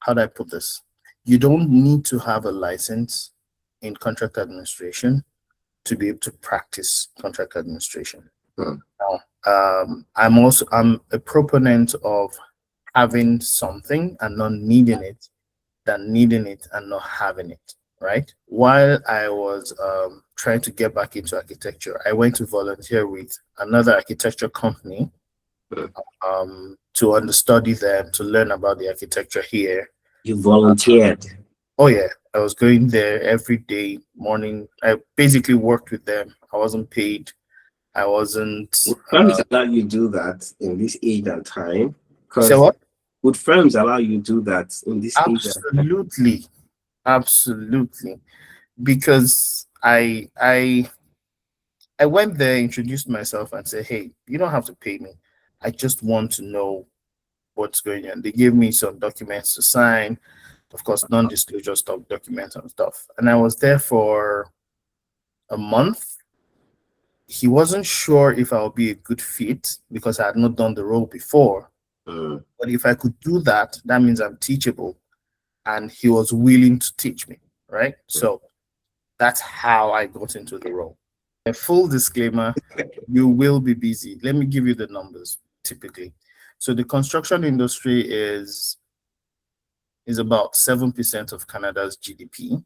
how do I put this? You don't need to have a license in contract administration to be able to practice contract administration. Now, I'm a proponent of having something and not needing it than needing it and not having it, right? While I was trying to get back into architecture, I went to volunteer with another architecture company to understudy them, to learn about the architecture here. You volunteered? Oh yeah, I was going there every day morning. I basically worked with them. I wasn't paid. I wasn't. Would firms allow you do that in this age and time? Say what? Would firms allow you do that in this age and time? Absolutely, absolutely. Because I went there, introduced myself, and said, "Hey, you don't have to pay me. I just want to know what's going on." They gave me some documents to sign, of course, non-disclosure stuff, documents and stuff. And I was there for a month. He wasn't sure if I would be a good fit because I had not done the role before. But if I could do that, that means I'm teachable. And he was willing to teach me, right? So that's how I got into the role. A full disclaimer, you will be busy. Let me give you the numbers typically. So the construction industry is about 7% of Canada's GDP,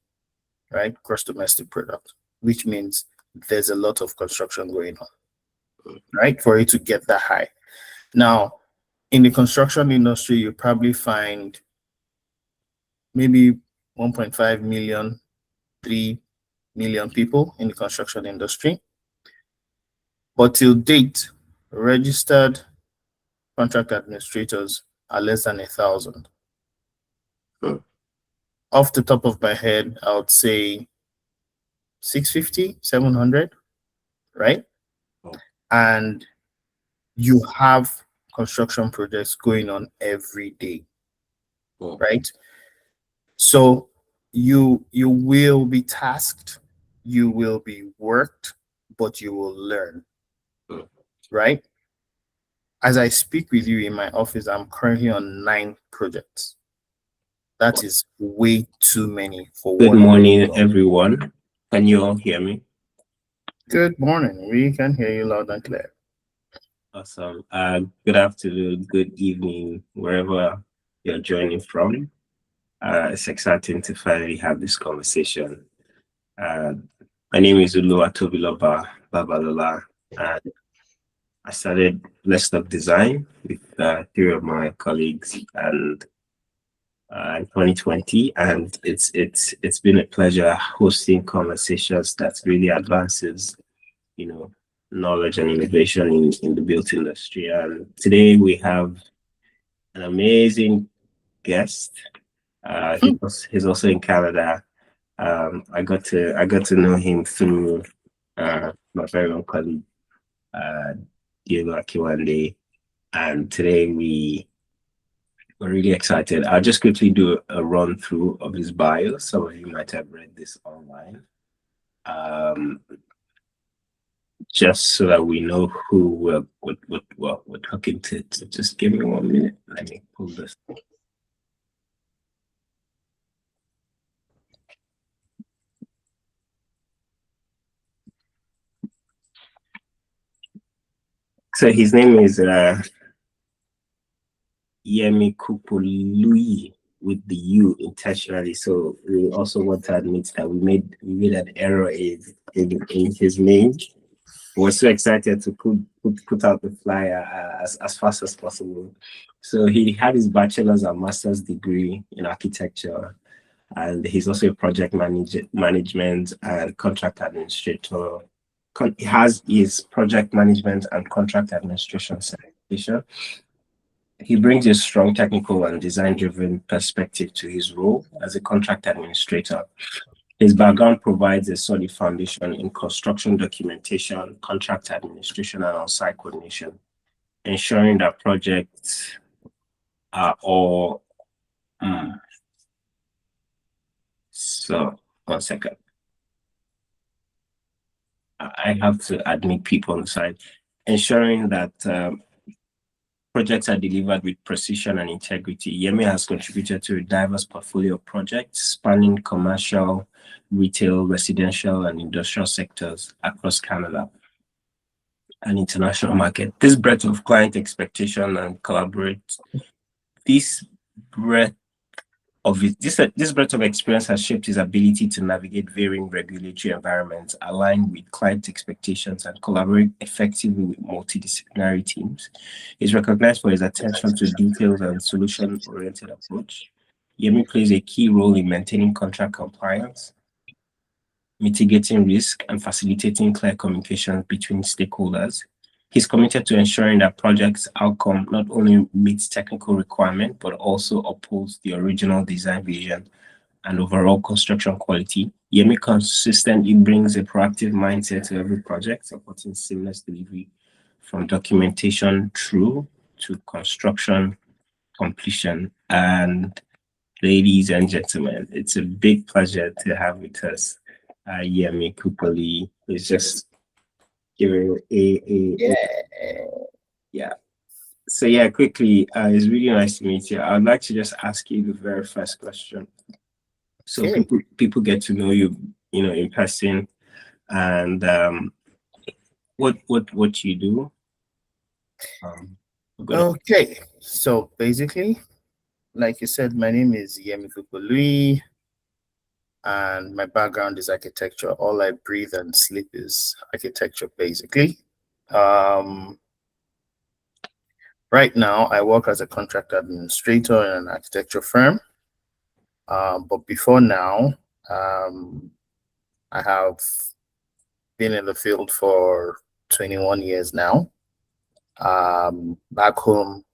right? Gross domestic product, which means there's a lot of construction going on, right? For it to get that high. Now, in the construction industry, you probably find maybe 1.5 million, 3 million people in the construction industry. But till date, registered contract administrators are less than 1,000. Off the top of my head, I would say 650, 700, right? And you have construction projects going on every day, right? So you will be tasked, you will be worked, but you will learn, right? As I speak with you in my office, I'm currently on 9 projects. That is way too many for one. Good morning, job. everyone. Can you all hear me? Good morning. We can hear you loud and clear. Awesome. Good afternoon, good evening, wherever you're joining from. It's exciting to finally have this conversation. My name is Oluwatobiloba Babalola, and I started Let's Talk Design with 3 of my colleagues and in 2020, and it's been a pleasure hosting conversations that really advances, knowledge and innovation in the built industry. And today we have an amazing guest. He's also in Canada. I got to know him through my very own colleague, Diego Akiwande, and today we're really excited. I'll just quickly do a run through of his bio. Some of you might have read this online. Just so that we know who we're talking to. Just give me 1 minute. Let me pull this. So his name is Yemi Kupoluyi with the U intentionally. So we also want to admit that we made an error in his name. We're so excited to put out the flyer as fast as possible. So he had his bachelor's and master's degree in architecture, and he's also a project management and contract administrator. He has his project management and contract administration certification. He brings a strong technical and design-driven perspective to his role as a contract administrator. His background provides a solid foundation in construction documentation, contract administration, and on-site coordination, ensuring that projects are all... So, 1 second. I have to admit people on the side. Ensuring that Projects are delivered with precision and integrity. Yemi has contributed to a diverse portfolio of projects spanning commercial, retail, residential, and industrial sectors across Canada and international market. This breadth of client expectation and collaborate, this breadth this breadth of experience has shaped his ability to navigate varying regulatory environments, align with client expectations, and collaborate effectively with multidisciplinary teams. He's recognized for his attention to details and solution-oriented approach. Yemi plays a key role in maintaining contract compliance, mitigating risk, and facilitating clear communication between stakeholders. He's committed to ensuring that project's outcome not only meets technical requirement, but also upholds the original design vision and overall construction quality. Yemi consistently brings a proactive mindset to every project, supporting seamless delivery from documentation through to construction completion. And ladies and gentlemen, it's a big pleasure to have with us Yemi Kupoluyi. It's just giving a Yeah. yeah. So yeah, quickly, it's really nice to meet you. I'd like to just ask you the very first question, so Okay. people get to know you, in person, and what you do. We're gonna Okay. So basically, like you said, my name is Yemi Kupoluyi, and my background is architecture. All I breathe and sleep is architecture, basically. Um, right now, I work as a contract administrator in an architecture firm. But before now, um, I have been in the field for 21 years now. Back home,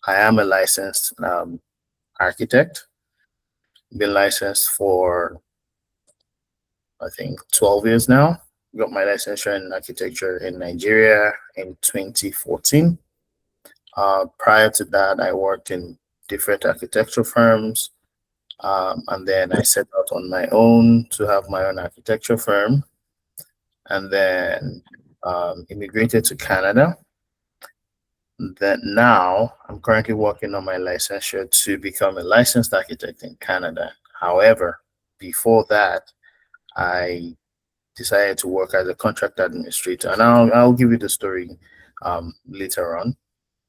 I am a licensed architect. Been licensed for, I think, 12 years now. Got my licensure in architecture in Nigeria in 2014. Prior to that, I worked in different architecture firms. And then I set out on my own to have my own architecture firm. And then immigrated to Canada. That now I'm currently working on my licensure to become a licensed architect in Canada. However, before that, I decided to work as a contract administrator, and I'll give you the story later on.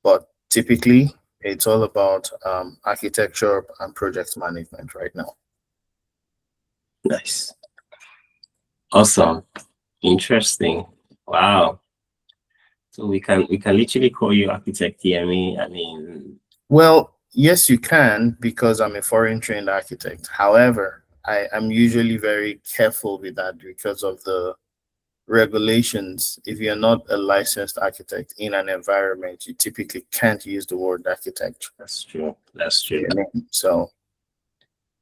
But typically, it's all about architecture and project management right now. nice, awesome, interesting. Wow. So we can literally call you architect Yemi. I mean, Well, yes, you can because I'm a foreign trained architect. However, I am usually very careful with that because of the regulations. If you're not a licensed architect in an environment, you typically can't use the word architect. that's true. That's true. You know? So,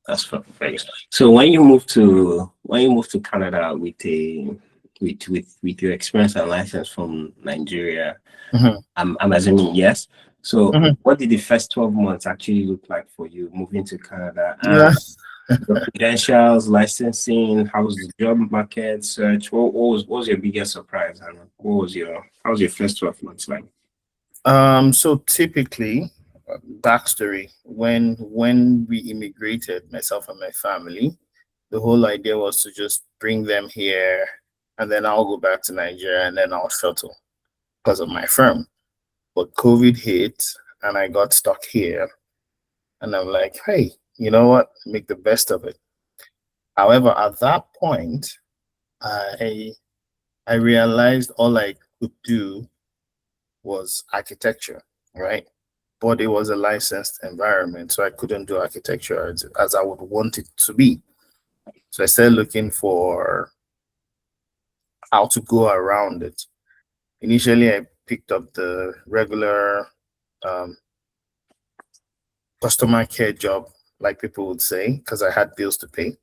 That's perfect. So when you move to Canada with your experience and license from Nigeria, mhm, I'm assuming yes. So mhm. what did the first 12 months actually look like for you moving to Canada? Yeah. Your credentials, licensing, how's the job market search? What was your biggest surprise? And how was your first 12 months like? So typically, backstory, when we immigrated, myself and my family, the whole idea was to just bring them here and then I'll go back to Nigeria and then I'll shuttle because of my firm. But COVID hit and I got stuck here. And I'm like, hey, you know what? Make the best of it. However, at that point, I I realized all I could do was architecture, right? But it was a licensed environment, so I couldn't do architecture as I would want it to be. So I started looking for how to go around it. Initially, I picked up the regular um, customer care job, like people would say, because I had bills to pay.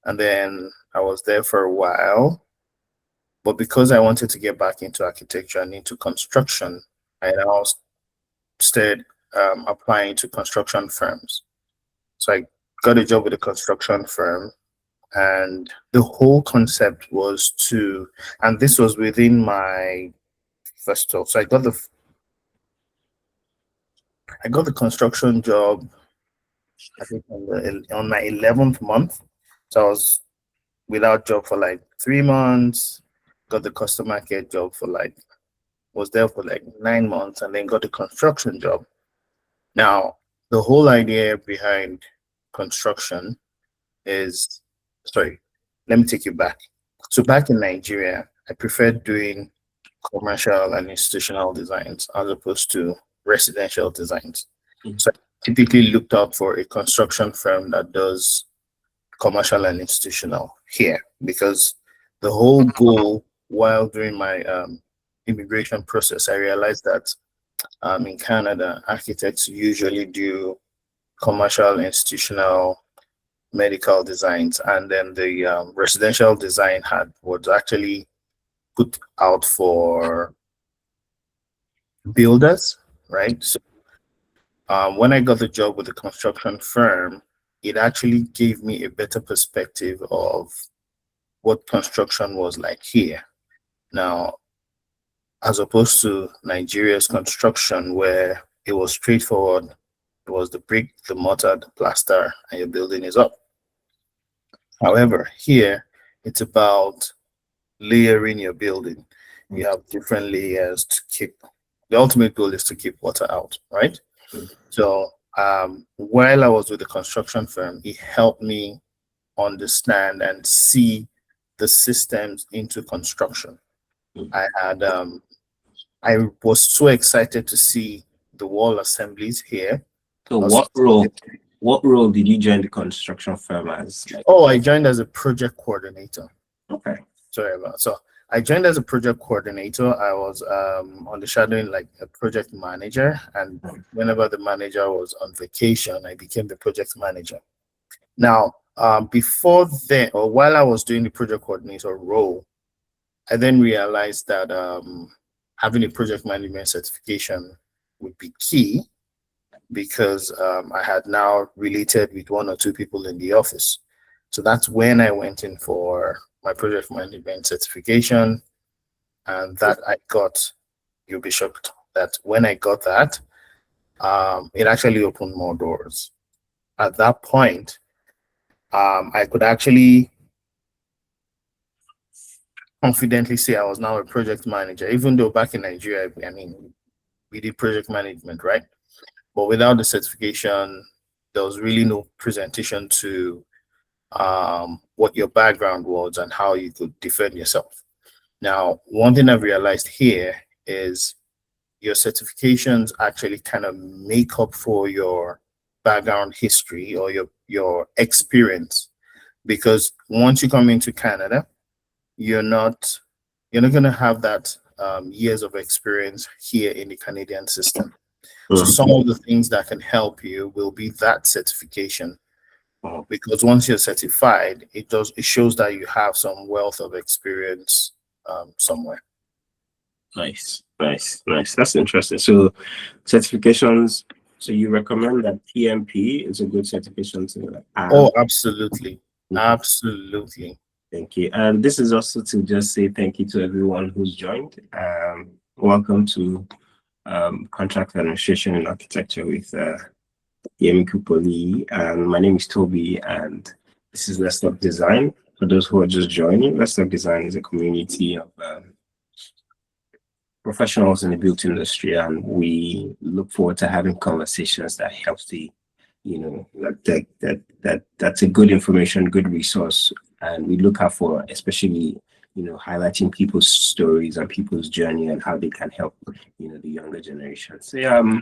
And then I was there for a while. But because I wanted to get back into architecture and into construction, I now started applying to construction firms. So I got a job with a construction firm, and the whole concept was and this was within my first job. So I got I got the construction job, I think on my 11th month. So I was without job for like 3 months, got the customer care job for like, was there for like 9 months, and then got the construction job. Now, the whole idea behind construction is, sorry, let me take you back. So back in Nigeria, I preferred doing commercial and institutional designs as opposed to residential designs. Mm. So I typically looked out for a construction firm that does commercial and institutional here, because the whole goal while doing my immigration process, I realized that in Canada, architects usually do commercial, institutional, medical designs, and then the residential design had was actually put out for builders, right? So when I got the job with the construction firm, it actually gave me a better perspective of what construction was like here. Now, as opposed to Nigeria's construction, where it was straightforward, it was the brick, the mortar, the plaster, and your building is up. However, here it's about layering your building. You have different layers to keep. The ultimate goal is to keep water out, right? So while I was with the construction firm, it helped me understand and see the systems into construction. I had I was so excited to see the wall assemblies here. So Also, what role did you join the construction firm as? Like, oh, I joined as a project coordinator. okay. Sorry about so I joined as a project coordinator. I was on the shadowing like a project manager, and whenever the manager was on vacation, I became the project manager. Now, before then, or while I was doing the project coordinator role, I then realized that having a project management certification would be key, because I had now related with one or two people in the office. So that's when I went in for my project management certification, and that I got. You'll be shocked that when I got that, it actually opened more doors. At that point, I could actually confidently say I was now a project manager, even though back in Nigeria, I mean, we did project management, right? But without the certification, there was really no presentation to what your background was and how you could defend yourself. Now, one thing I've realized here is your certifications actually kind of make up for your background history or your experience, because once you come into Canada, you're not you're not going to have that years of experience here in the Canadian system. So Mm. some of the things that can help you will be that certification, Oh, because once you're certified, it shows that you have some wealth of experience somewhere. nice, nice, nice. That's interesting. So certifications. So you recommend that PMP is a good certification to Oh, have? absolutely, absolutely. Thank you. And this is also to just say thank you to everyone who's joined. Welcome to Contract Administration and Architecture with Yemi Kupoluyi. And my name is Toby, and this is Let's Talk Design. For those who are just joining, Let's Talk Design is a community of professionals in the built industry, and we look forward to having conversations that helps the, that's a good information, good resource, and we look out for especially highlighting people's stories and people's journey and how they can help the younger generation. So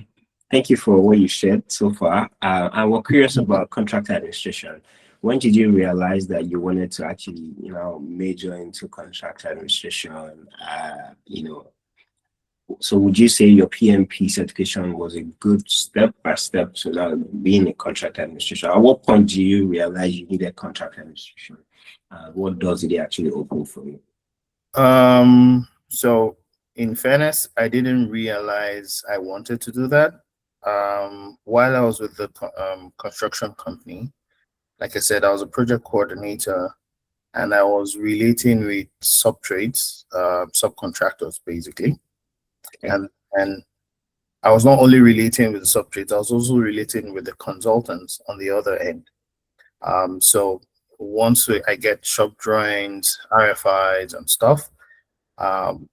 thank you for what you shared so far. And we're curious about contract administration. When did you realize that you wanted to actually major into contract administration? So would you say your PMP certification was a good step by step to now being a contract administration? At what point do you realize you needed contract administration? What does it actually open for you? So in fairness, I didn't realize I wanted to do that. While I was with the construction company, like I said, I was a project coordinator, and I was relating with sub trades, subcontractors basically. Okay. And I was not only relating with the subject, I was also relating with the consultants on the other end. So once I get shop drawings, RFIs, and stuff, um,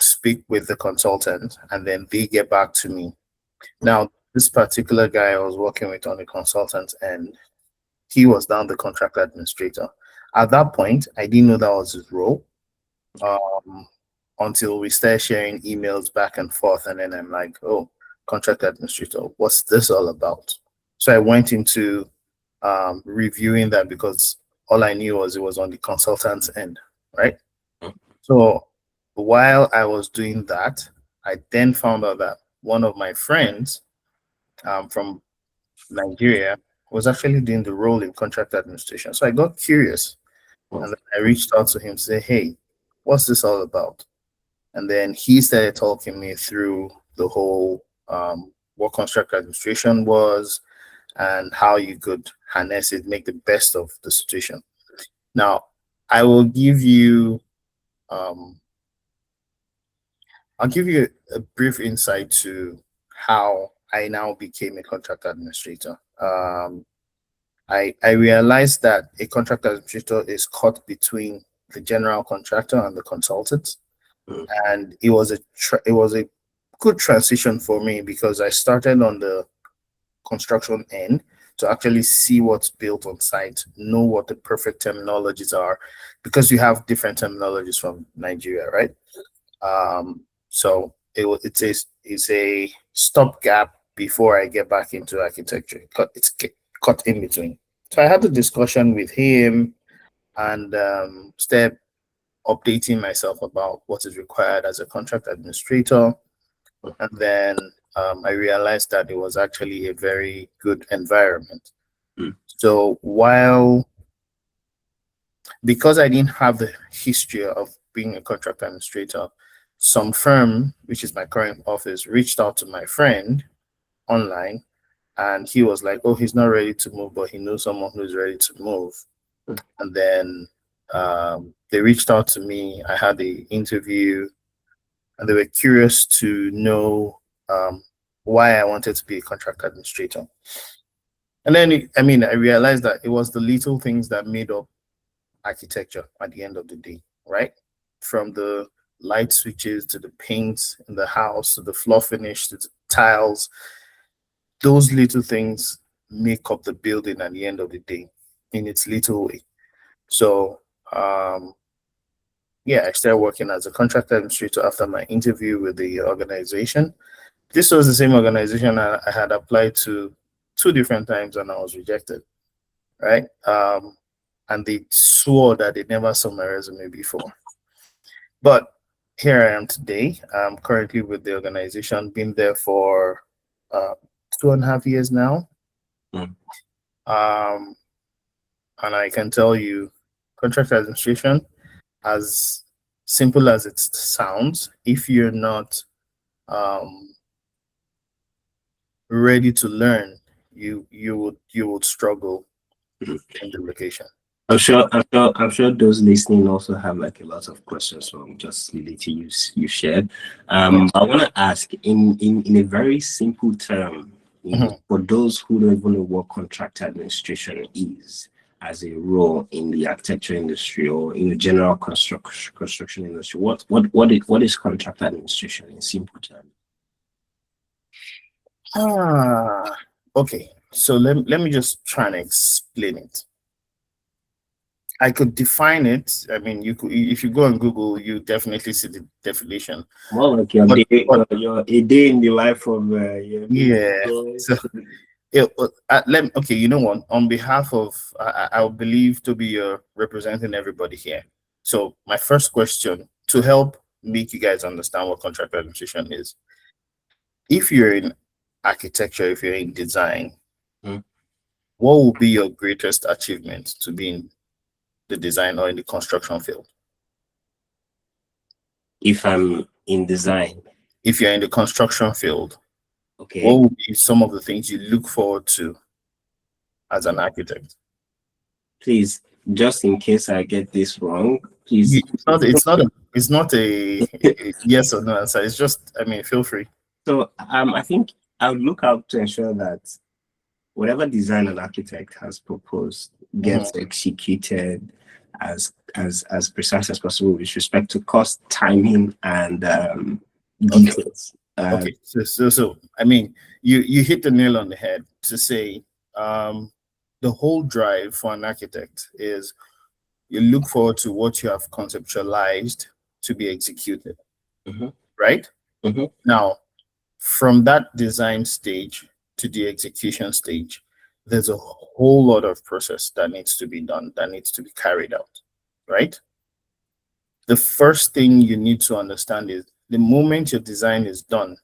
speak with the consultant, and then they get back to me. Now, this particular guy I was working with on the consultant end, he was now the contract administrator. At that point, I didn't know that was his role, um, until we started sharing emails back and forth. And then I'm like, oh, contract administrator, what's this all about? So I went into reviewing that because all I knew was it was on the consultant's end, right? So while I was doing that, I then found out that one of my friends from Nigeria was actually doing the role in contract administration. So I got curious and then I reached out to him to say, hey, what's this all about? And then he started talking me through the whole what contract administration was and how you could harness it, make the best of the situation. Now, I will give you um, I'll give you a brief insight to how I now became a contract administrator. I realized that a contract administrator is caught between the general contractor and the consultant, and it was a good transition for me because I started on the construction end to actually see what's built on site, know what the perfect terminologies are, because you have different terminologies from Nigeria, right? So it's a stopgap before I get back into architecture. It's cut in between. So I had a discussion with him and step updating myself about what is required as a contract administrator. And then I realized that it was actually a very good environment. So because I didn't have the history of being a contract administrator, some firm, which is my current office, reached out to my friend online and he was like, oh, he's not ready to move, but he knows someone who's ready to move. And then they reached out to me. I had the interview and they were curious to know why I wanted to be a contract administrator. And then, I realized that it was the little things that made up architecture at the end of the day, right? From the light switches to the paint in the house to the floor finish to the tiles, those little things make up the building at the end of the day in its little way. So, yeah, I started working as a contract administrator after my interview with the organization. This was the same organization I had applied to two different times and I was rejected, right? And they swore that they never saw my resume before. But here I am today. I'm currently with the organization, been there for 2.5 years now. Um, and I can tell you, contract administration, as simple as it sounds, if you're not ready to learn, you would struggle in the location. I'm sure those listening also have like a lot of questions from just the little you shared. Yes. I want to ask in a very simple term, for those who don't even know what contract administration is as a role in the architecture industry or in the general construction industry, what is contract administration in simple terms? Okay. So let me just try and explain it. I could define it. I mean, you could, if you go on Google, you definitely see the definition. More like your your a day in the life of Yemi. Yeah. So okay, you know what? On behalf of, I believe to be representing everybody here. So my first question to help make you guys understand what contract administration is: if you're in architecture, if you're in design, what will be your greatest achievement to be in the design or in the construction field? If I'm in design. If you're in the construction field, okay, what would be some of the things you look forward to as an architect? Please, just in case I get this wrong, please. It's not a yes or no answer. It's just, feel free. So I think I would look out to ensure that whatever design an architect has proposed Mhm. gets executed as precise as possible with respect to cost, timing, and Okay. details. Okay. So I mean, you hit the nail on the head to say um, the whole drive for an architect is you look forward to what you have conceptualized to be executed, Mhm, right? mhm. Now, from that design stage to the execution stage, there's a whole lot of process that needs to be done, that needs to be carried out, right? The first thing you need to understand is the moment your design is done,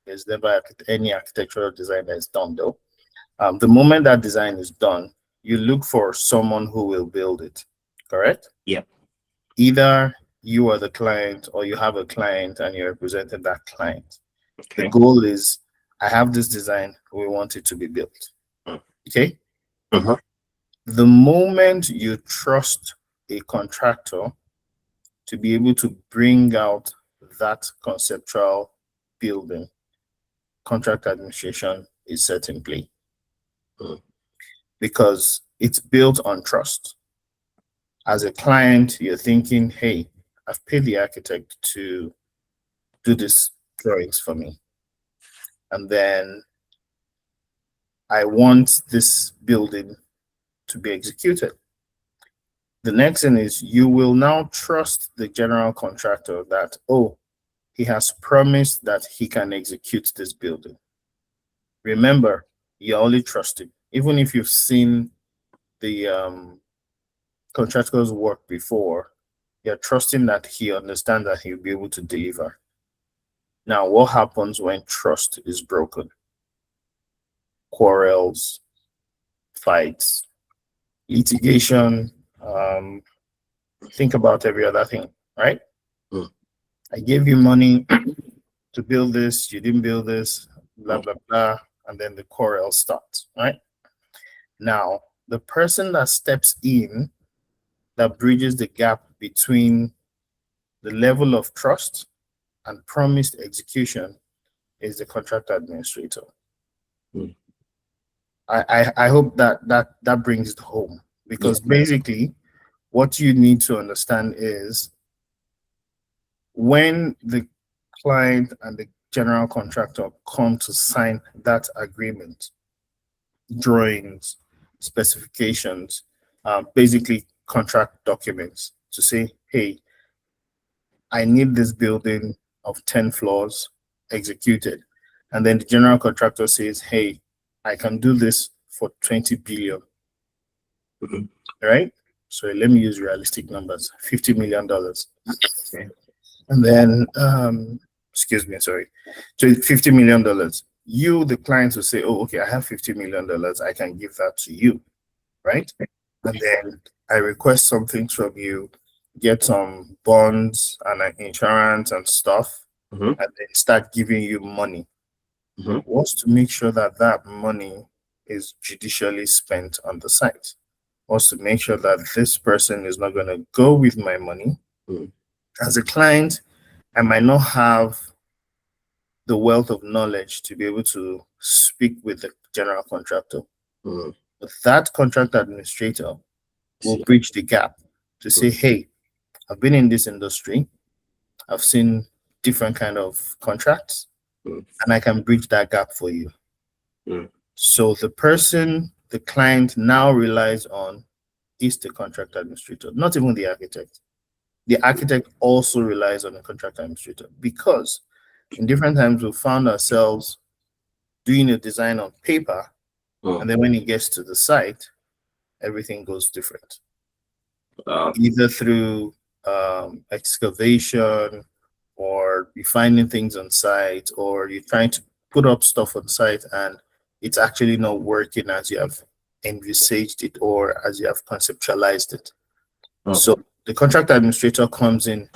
there's never any architectural design that is done though. The moment that design is done, you look for someone who will build it, correct? Yeah. Either you are the client or you have a client and you're representing that client. The Okay. goal is, I have this design, we want it to be built. Okay. Uh-huh. The moment you trust a contractor to be able to bring out that conceptual building, contract administration is set in play because it's built on trust. As a client, you're thinking, hey, I've paid the architect to do this drawings for me. And then I want this building to be executed. The next thing is you will now trust the general contractor that, oh, he has promised that he can execute this building. Remember, you're only trusting. Even if you've seen the contractor's work before, you're trusting that he understands that he'll be able to deliver. Now, what happens when trust is broken? Quarrels, fights, litigation, think about every other thing, right? Mm, I gave you money to build this, you didn't build this, blah, mm, blah, blah. And then the quarrel starts, right? Now, the person that steps in that bridges the gap between the level of trust and promised execution is the contract administrator. mm. I hope that brings it home Yeah. because basically what you need to understand is when the client and the general contractor come to sign that agreement, drawings, specifications, basically contract documents to say, hey, I need this building of 10 floors executed. And then the general contractor says, hey, I can do this for 20 billion, Mhm. right? So let me use realistic numbers, $50 million. Okay. And then, excuse me, sorry, so $50 million. You, the client, will say, oh, okay, I have $50 million. I can give that to you, right? And then I request something from you, get some bonds and insurance and stuff, Mhm, and then start giving you money. mhm, Wants to make sure that that money is judicially spent on the site. Wants to make sure that this person is not going to go with my money. mm, As a client, I might not have the wealth of knowledge to be able to speak with the general contractor. mm. But that contract administrator will See. bridge the gap to Mm, say, hey, I've been in this industry, I've seen different kind of contracts, mm, and I can bridge that gap for you. mm, So the person the client now relies on is the contract administrator, not even the architect. The architect also relies on the contract administrator because in different times we found ourselves doing a design on paper, mm. and then when it gets to the site, everything goes different, Uh, either through excavation or you're finding things on site or you're trying to put up stuff on site and it's actually not working as you have envisaged it or as you have conceptualized it. mm, So the contract administrator comes in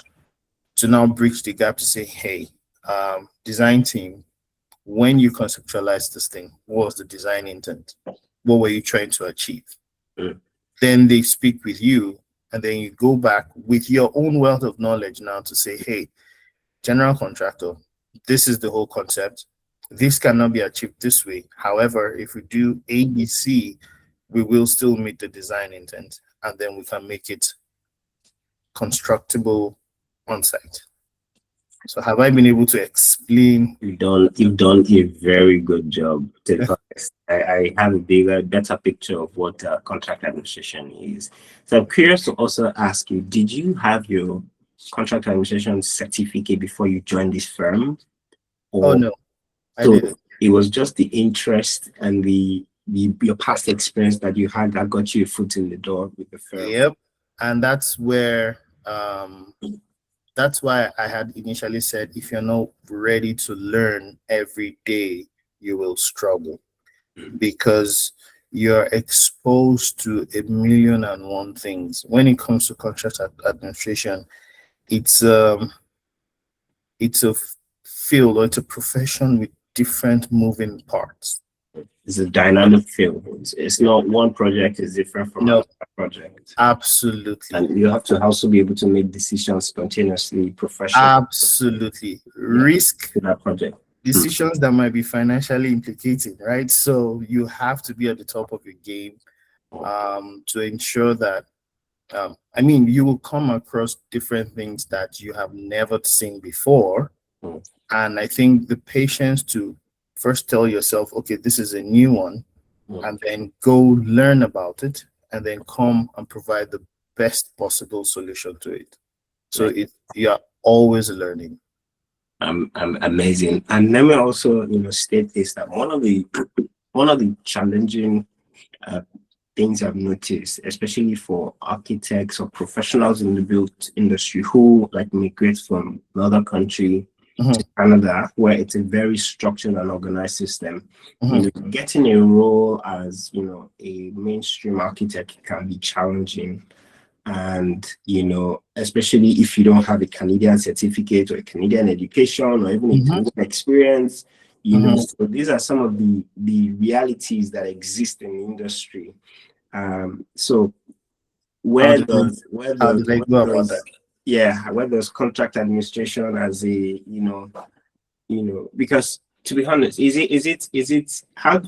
to now bridge the gap to say, hey, design team, when you conceptualize this thing, what was the design intent? What were you trying to achieve? mm, Then they speak with you, and then you go back with your own wealth of knowledge now to say, hey, general contractor, this is the whole concept. this cannot be achieved this way. However, if we do ABC, we will still meet the design intent, and then we can make it constructible on site. So have I been able to explain? You've done a very good job. To be honest, I have a better picture of what contract administration is. So I'm curious to also ask you: did you have your contract administration certificate before you joined this firm, Oh or no, I so didn't. it was just the interest and the your past experience that you had that got you a foot in the door with the firm? Yep. And that's why I had initially said if you're not ready to learn every day, you will struggle because you're exposed to a million and one things. When it comes to administration, it's um it's a field, or it's a profession with different moving parts. It's a dynamic field. It's not one project is different from No, another project. absolutely. And you have to also be able to make decisions spontaneously, professionally Absolutely. yeah, Risk to that project. decisions that might be financially implicated, right? So you have to be at the top of your game to ensure that, I mean, you will come across different things that you have never seen before. Mm, And I think the patience to first tell yourself, okay, this is a new one, mm. and then go learn about it, and then come and provide the best possible solution to it. So you're always learning. I'm amazing. And let me also, state this that one of the challenging uh, things I've noticed, especially for architects or professionals in the built industry who like migrate from another country Mhm, to Canada, where it's a very structured and organized system. mhm, Getting a role as a mainstream architect can be challenging, and especially if you don't have a Canadian certificate or a Canadian education or even a mhm, Canadian experience. mhm. So these are some of the realities that exist in the industry. So How where did they does where how does did they where go about that? does yeah, where does contract administration as a because to be honest, is it how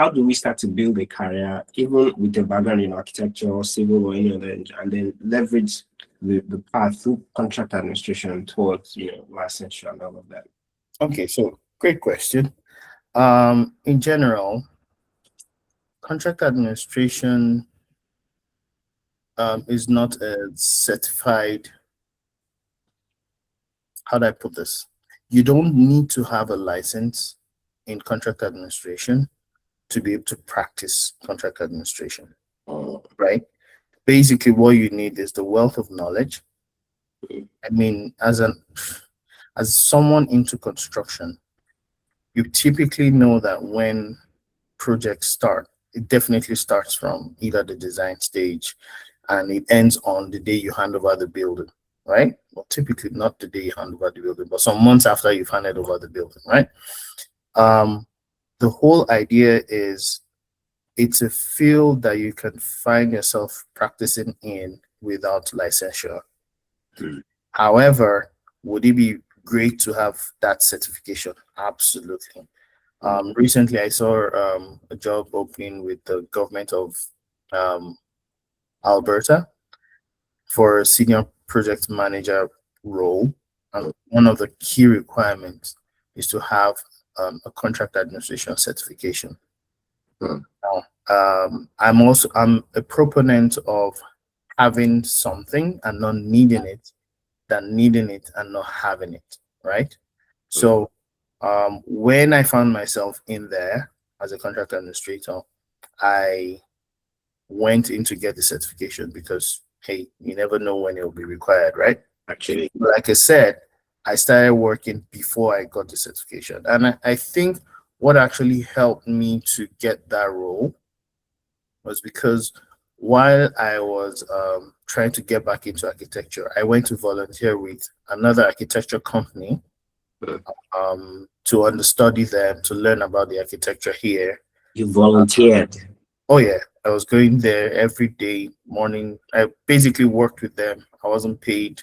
do we start to build a career even with a background in architecture or civil or any other, and then leverage the path through contract administration towards licensure and all of that? Okay, so great question. In general, contract administration is not a certified, how do I put this? You don't need to have a license in contract administration to be able to practice contract administration, Oh, right? Basically, what you need is the wealth of knowledge. I mean, as someone into construction, you typically know that when projects start, it definitely starts from either the design stage and it ends on the day you hand over the building, right? Well, typically not the day you hand over the building, but some months after you've handed over the building, right? Um, the whole idea is it's a field that you can find yourself practicing in without licensure. mm, However, would it be great to have that certification? Absolutely. mm, Recently, I saw a job opening with the government of um, Alberta for a senior project manager role. And mm, one of the key requirements is to have a contract administration certification. mm, Now, I'm a proponent of having something and not needing it than needing it and not having it, right? mm. So when I found myself in there as a contract administrator, I went in to get the certification because, hey, you never know when it will be required, right? Actually, Like I said, I started working before I got the certification. And I think what actually helped me to get that role was because while I was trying to get back into architecture, I went to volunteer with another architecture company mm. to understudy them, to learn about the architecture here. You volunteered. Oh yeah, I was going there every day morning. I basically worked with them. I wasn't paid.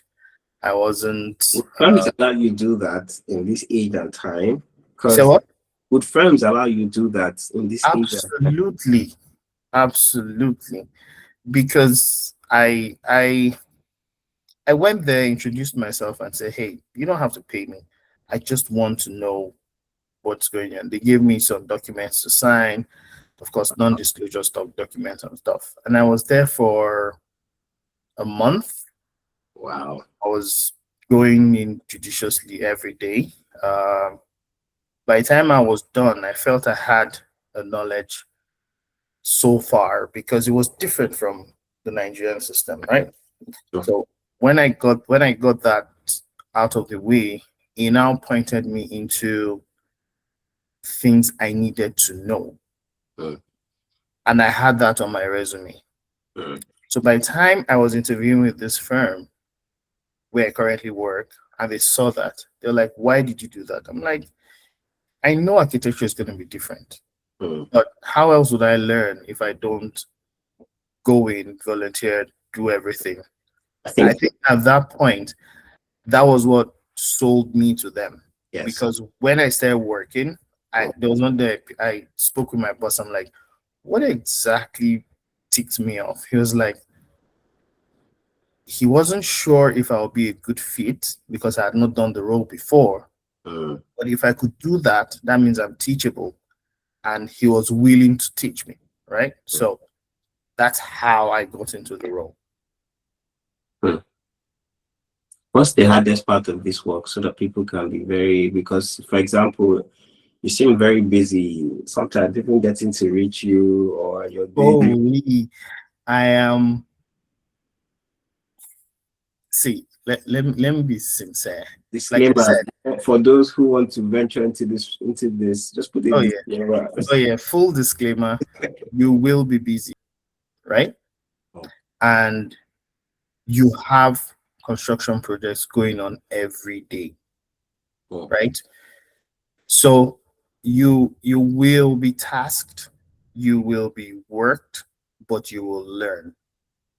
I wasn't. When did allow you do that in this age and time? You said Because what? would firms allow you to do that in this age? Absolutely, absolutely. Because I went there, introduced myself, and said, "Hey, you don't have to pay me. I just want to know what's going on." They gave me some documents to sign, of course, non-disclosure stuff, documents and stuff. And I was there for a month. Wow. I was going in judiciously every day. Um, by the time I was done, I felt I had a knowledge so far because it was different from the Nigerian system, right? Sure. So when I got that out of the way, he now pointed me into things I needed to know. Mm, And I had that on my resume. mm, So by the time I was interviewing with this firm where I currently work, and they saw that, they're like, "Why did you do that?" I'm like, "I know architecture is going to be different, mm. but how else would I learn if I don't go in, volunteer, do everything?" I I think think at that point, that was what sold me to them. yes. Because when I started working, Mm, there was one day I spoke with my boss. I'm like, "What exactly ticked me off?" He was like, he wasn't sure if I'll be a good fit because I had not done the role before. mm, But if I could do that, that means I'm teachable. And he was willing to teach me, right? mm, So that's how I got into the role. mm. What's the hardest part of this work so that people can be very, because for example, you seem very busy. Sometimes people getting to reach you or you're doing Holy, I am, see, let me be sincere. Like I disclaimer said, for those who want to venture into this, just put a oh yeah, disclaimer. oh yeah, full disclaimer, you will be busy, right? Oh, And you have construction projects going on every day, oh, right? So you will be tasked, you will be worked, but you will learn,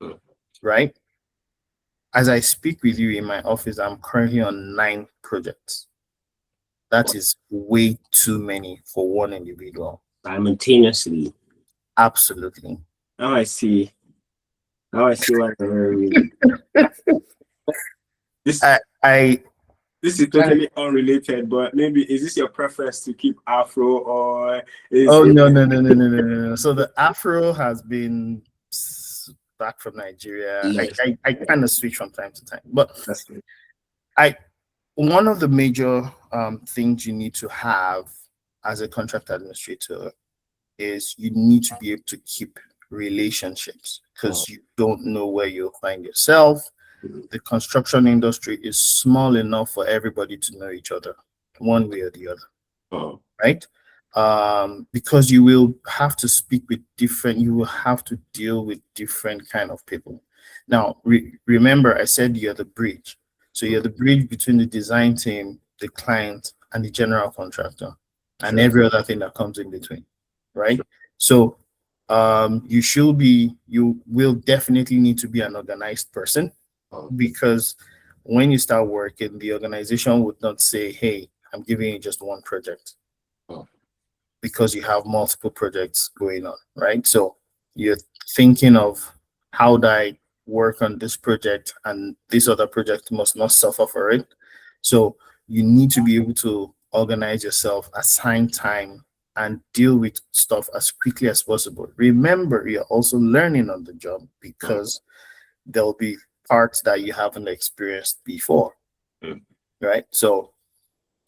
oh, right? As I speak with you in my office, I'm currently on 9 projects. That oh. is way too many for one individual. Simultaneously. Absolutely. Now I see. Now I see why they're very this I this is totally unrelated, but maybe is this your preference to keep Afro or is oh it no no no no no no no no. So the Afro has been back from Nigeria. yes, I kind of switch from time to time, but that's it. I one of the major things you need to have as a contract administrator is you need to be able to keep relationships Oh, because you don't know where you'll find yourself. mm, The construction industry is small enough for everybody to know each other, one way or the other, oh, right? Because you will have to speak with different, you will have to deal with different kind of people. Now, remember, I said you're the bridge. So mm, you're the bridge between the design team, the client, and the general contractor, and sure, every other thing that comes in between, right? sure. So you will definitely need to be an organized person Oh, because when you start working, the organization would not say, "Hey, I'm giving you just one project," oh, because you have multiple projects going on, right? So you're thinking of, how do I work on this project and this other project must not suffer for it. So you need to be able to organize yourself, assign time, and deal with stuff as quickly as possible. Remember, you're also learning on the job oh, because there'll be parts that you haven't experienced before, mm, right? So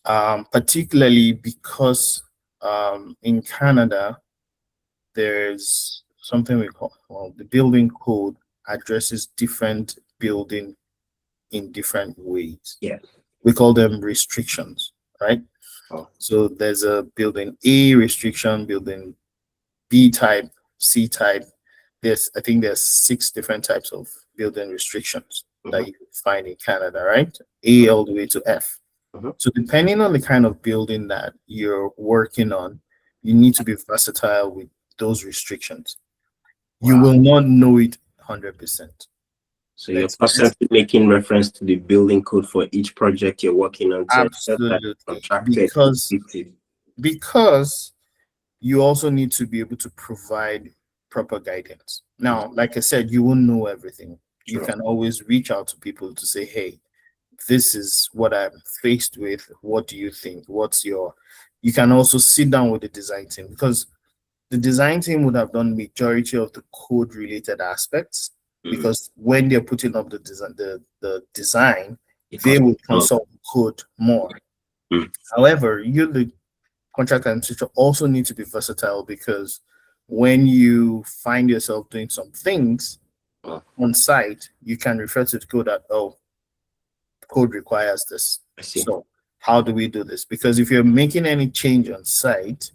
particularly because in Canada, there's something we call, well, the building code addresses different building in different ways. yeah. We call them restrictions, right? Oh, So there's a building A restriction, building B type, C type. I think there's 6 different types of building restrictions mm-hmm, that you find in Canada, right? A all the way to F. mm-hmm. So depending on the kind of building that you're working on, you need to be versatile with those restrictions. You Wow. will not know it 100%. So you're Let's constantly making reference to the building code for each project you're working on to ensure that absolutely, contractor is because completed. because you also need to be able to provide proper guidance. Now, like I said, you won't know everything. You True. can always reach out to people to say, hey, this is what I'm faced with. What do you think? What's your, you can also sit down with the design team because the design team would have done majority of the code related aspects Mm. because when they're putting up the design, It they costs will more. consult code more. Mm. However, you the contract administrator also need to be versatile because when you find yourself doing some things Oh, on site, you can refer to the code that, oh, code requires this. I see. So how do we do this? Because if you're making any change on site,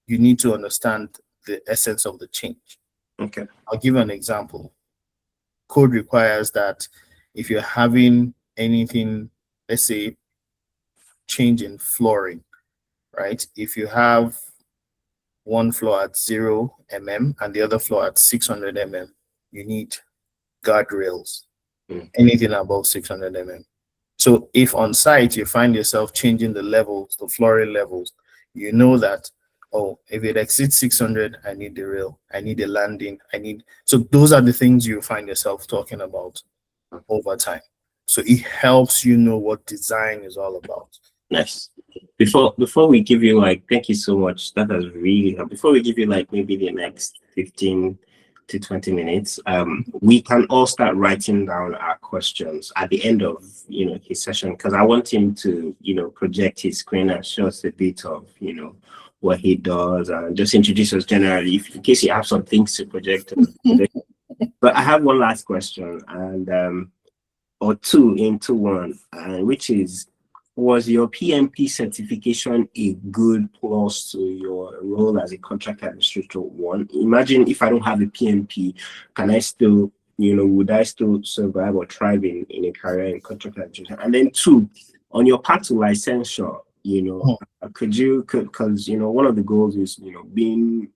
you need to understand the essence of the change. Okay. I'll give you an example. Code requires that if you're having anything, let's say change in flooring, right? If you have one floor at 0 mm and the other floor at 600 mm, you need guardrails, Mm. anything above 600 mm. So if on site you find yourself changing the levels, the flooring levels, you know that, oh, if it exceeds 600, I need the rail, I need a landing, I need. So those are the things you find yourself talking about over time. So it helps you know what design is all about. Nice. Before we give you like, thank you so much. That has really helped. Before we give you like maybe the next 15 to 20 minutes, we can all start writing down our questions at the end of his session because I want him to project his screen and show us a bit of what he does and just introduce us generally if, in case you have some things to project. But I have one last question and or two into one, which is, was your PMP certification a good plus to your role as a contract administrator? One, imagine if I don't have a PMP, can I still, would I still survive or thrive in a career in contract administration? And then two, on your path to licensure, could you, because, one of the goals is, being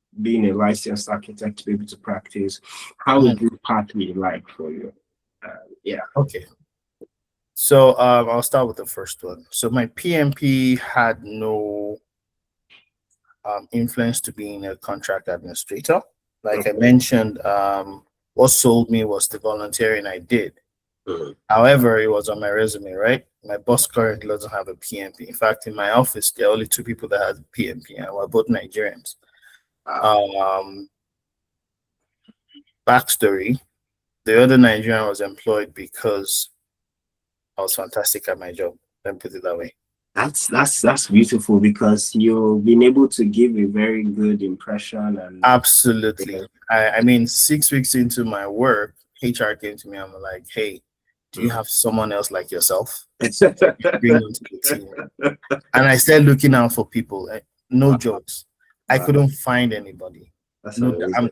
a licensed architect to be able to practice, how would Mhm. this pathway like for you? Yeah. Okay. So I'll start with the first one. So my PMP had no influence to being a contract administrator. Like I mentioned, what sold me was the volunteering I did. Mhm. However, it was on my resume, right? My boss currently doesn't have a PMP. In fact, in my office, there are only two people that have a PMP, and we're both Nigerians. Wow. Um, Backstory: the other Nigerian was employed because I was fantastic at my job. Let me put it that way. That's beautiful because you've been able to give a very good impression and Absolutely. I mean, 6 weeks into my work, HR came to me and were like, hey, do you mm. have someone else like yourself? Bring them to the team. And I started looking out for people. No Wow, jokes. I wow, couldn't find anybody. that's No, amazing.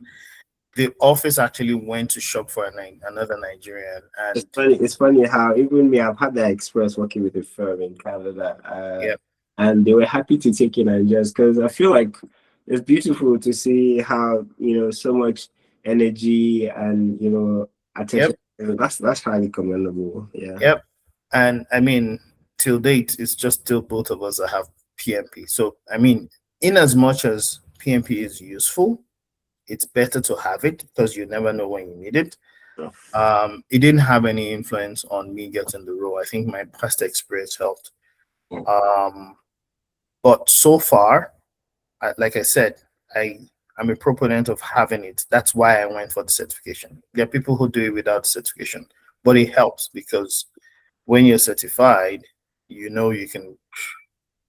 the office actually went to shop for another Nigerian. It's And funny. It's funny how even me, I've had that experience working with a firm in Canada, yeah, and they were happy to take in and just because I feel like it's beautiful to see how so much energy and attention. yep, That's highly commendable. Yeah. yep. And I mean, till date, it's just still both of us that have PMP. So, I mean, in as much as PMP is useful, it's better to have it because you never know when you need it. It didn't have any influence on me getting the role. I think my past experience helped. Mm. Um, but so far, like I said, I I'm a proponent of having it. That's why I went for the certification. There are people who do it without certification, but it helps because when you're certified, you know you can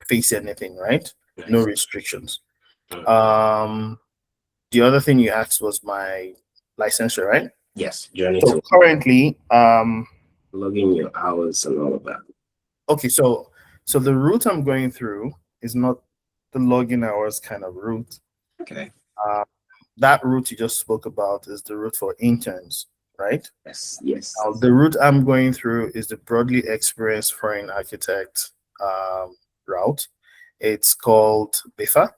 face anything, right? No Nice. restrictions. Mm. Um, the other thing you asked was my licensure, right? Yes, journey So to currently, logging your hours and all of that. okay, so the route I'm going through is not the login hours kind of route. Okay. Uh, that route you just spoke about is the route for interns, right? Yes, yes. Now, the route I'm going through is the broadly experienced foreign architect route. It's called BIFA.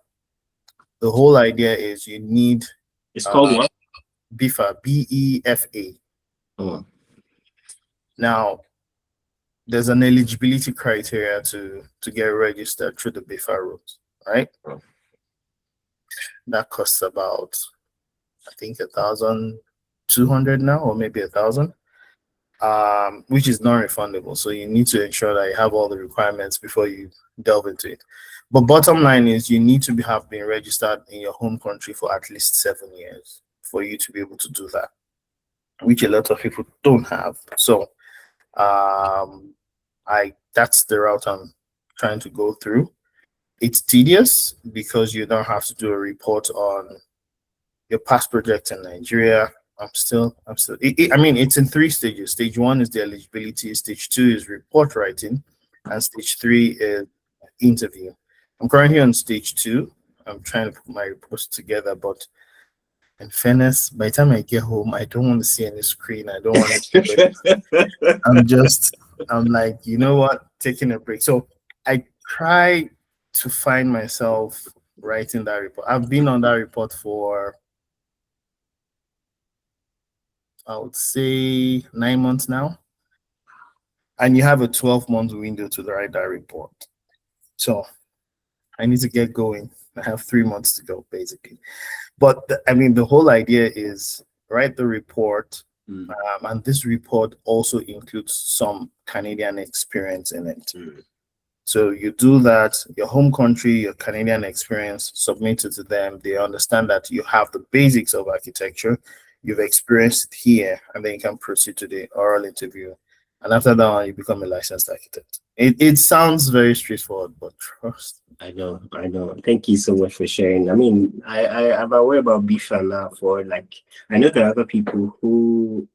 The whole idea is you need It's called uh, what? BIFA, BEFA. Oh, Now, there's an eligibility criteria to get registered through the BIFA route, right? That costs about, I think, 1,200 now, or maybe 1,000, which is non-refundable. So you need to ensure that you have all the requirements before you delve into it. But bottom line is you need to have been registered in your home country for at least 7 years for you to be able to do that, which a lot of people don't have. So I that's the route I'm trying to go through. It's tedious because you don't have to do a report on your past project in Nigeria. I mean, it's in three stages. Stage one is the eligibility, stage two is report writing, and stage three is interview. I'm currently on stage two. I'm trying to put my reports together, but in fairness, by the time I get home, I don't want to see any screen. I don't want to. I'm just, I'm like, you know what, taking a break. So I try to find myself writing that report. I've been on that report for, I would say, 9 months now. And you have a 12-month window to write that report. So I need to get going. I have 3 months to go, basically. But I mean, the whole idea is write the report. And this report also includes some Canadian experience in it. So you do that, your home country, your Canadian experience, submit it to them. They understand that you have the basics of architecture, you've experienced it here, and then you can proceed to the oral interview. And after that one, you become a licensed architect. It sounds very straightforward, but trust. I know, I know. Thank you so much for sharing. I mean, I'm aware about BIFA now for like, I know there are other people who,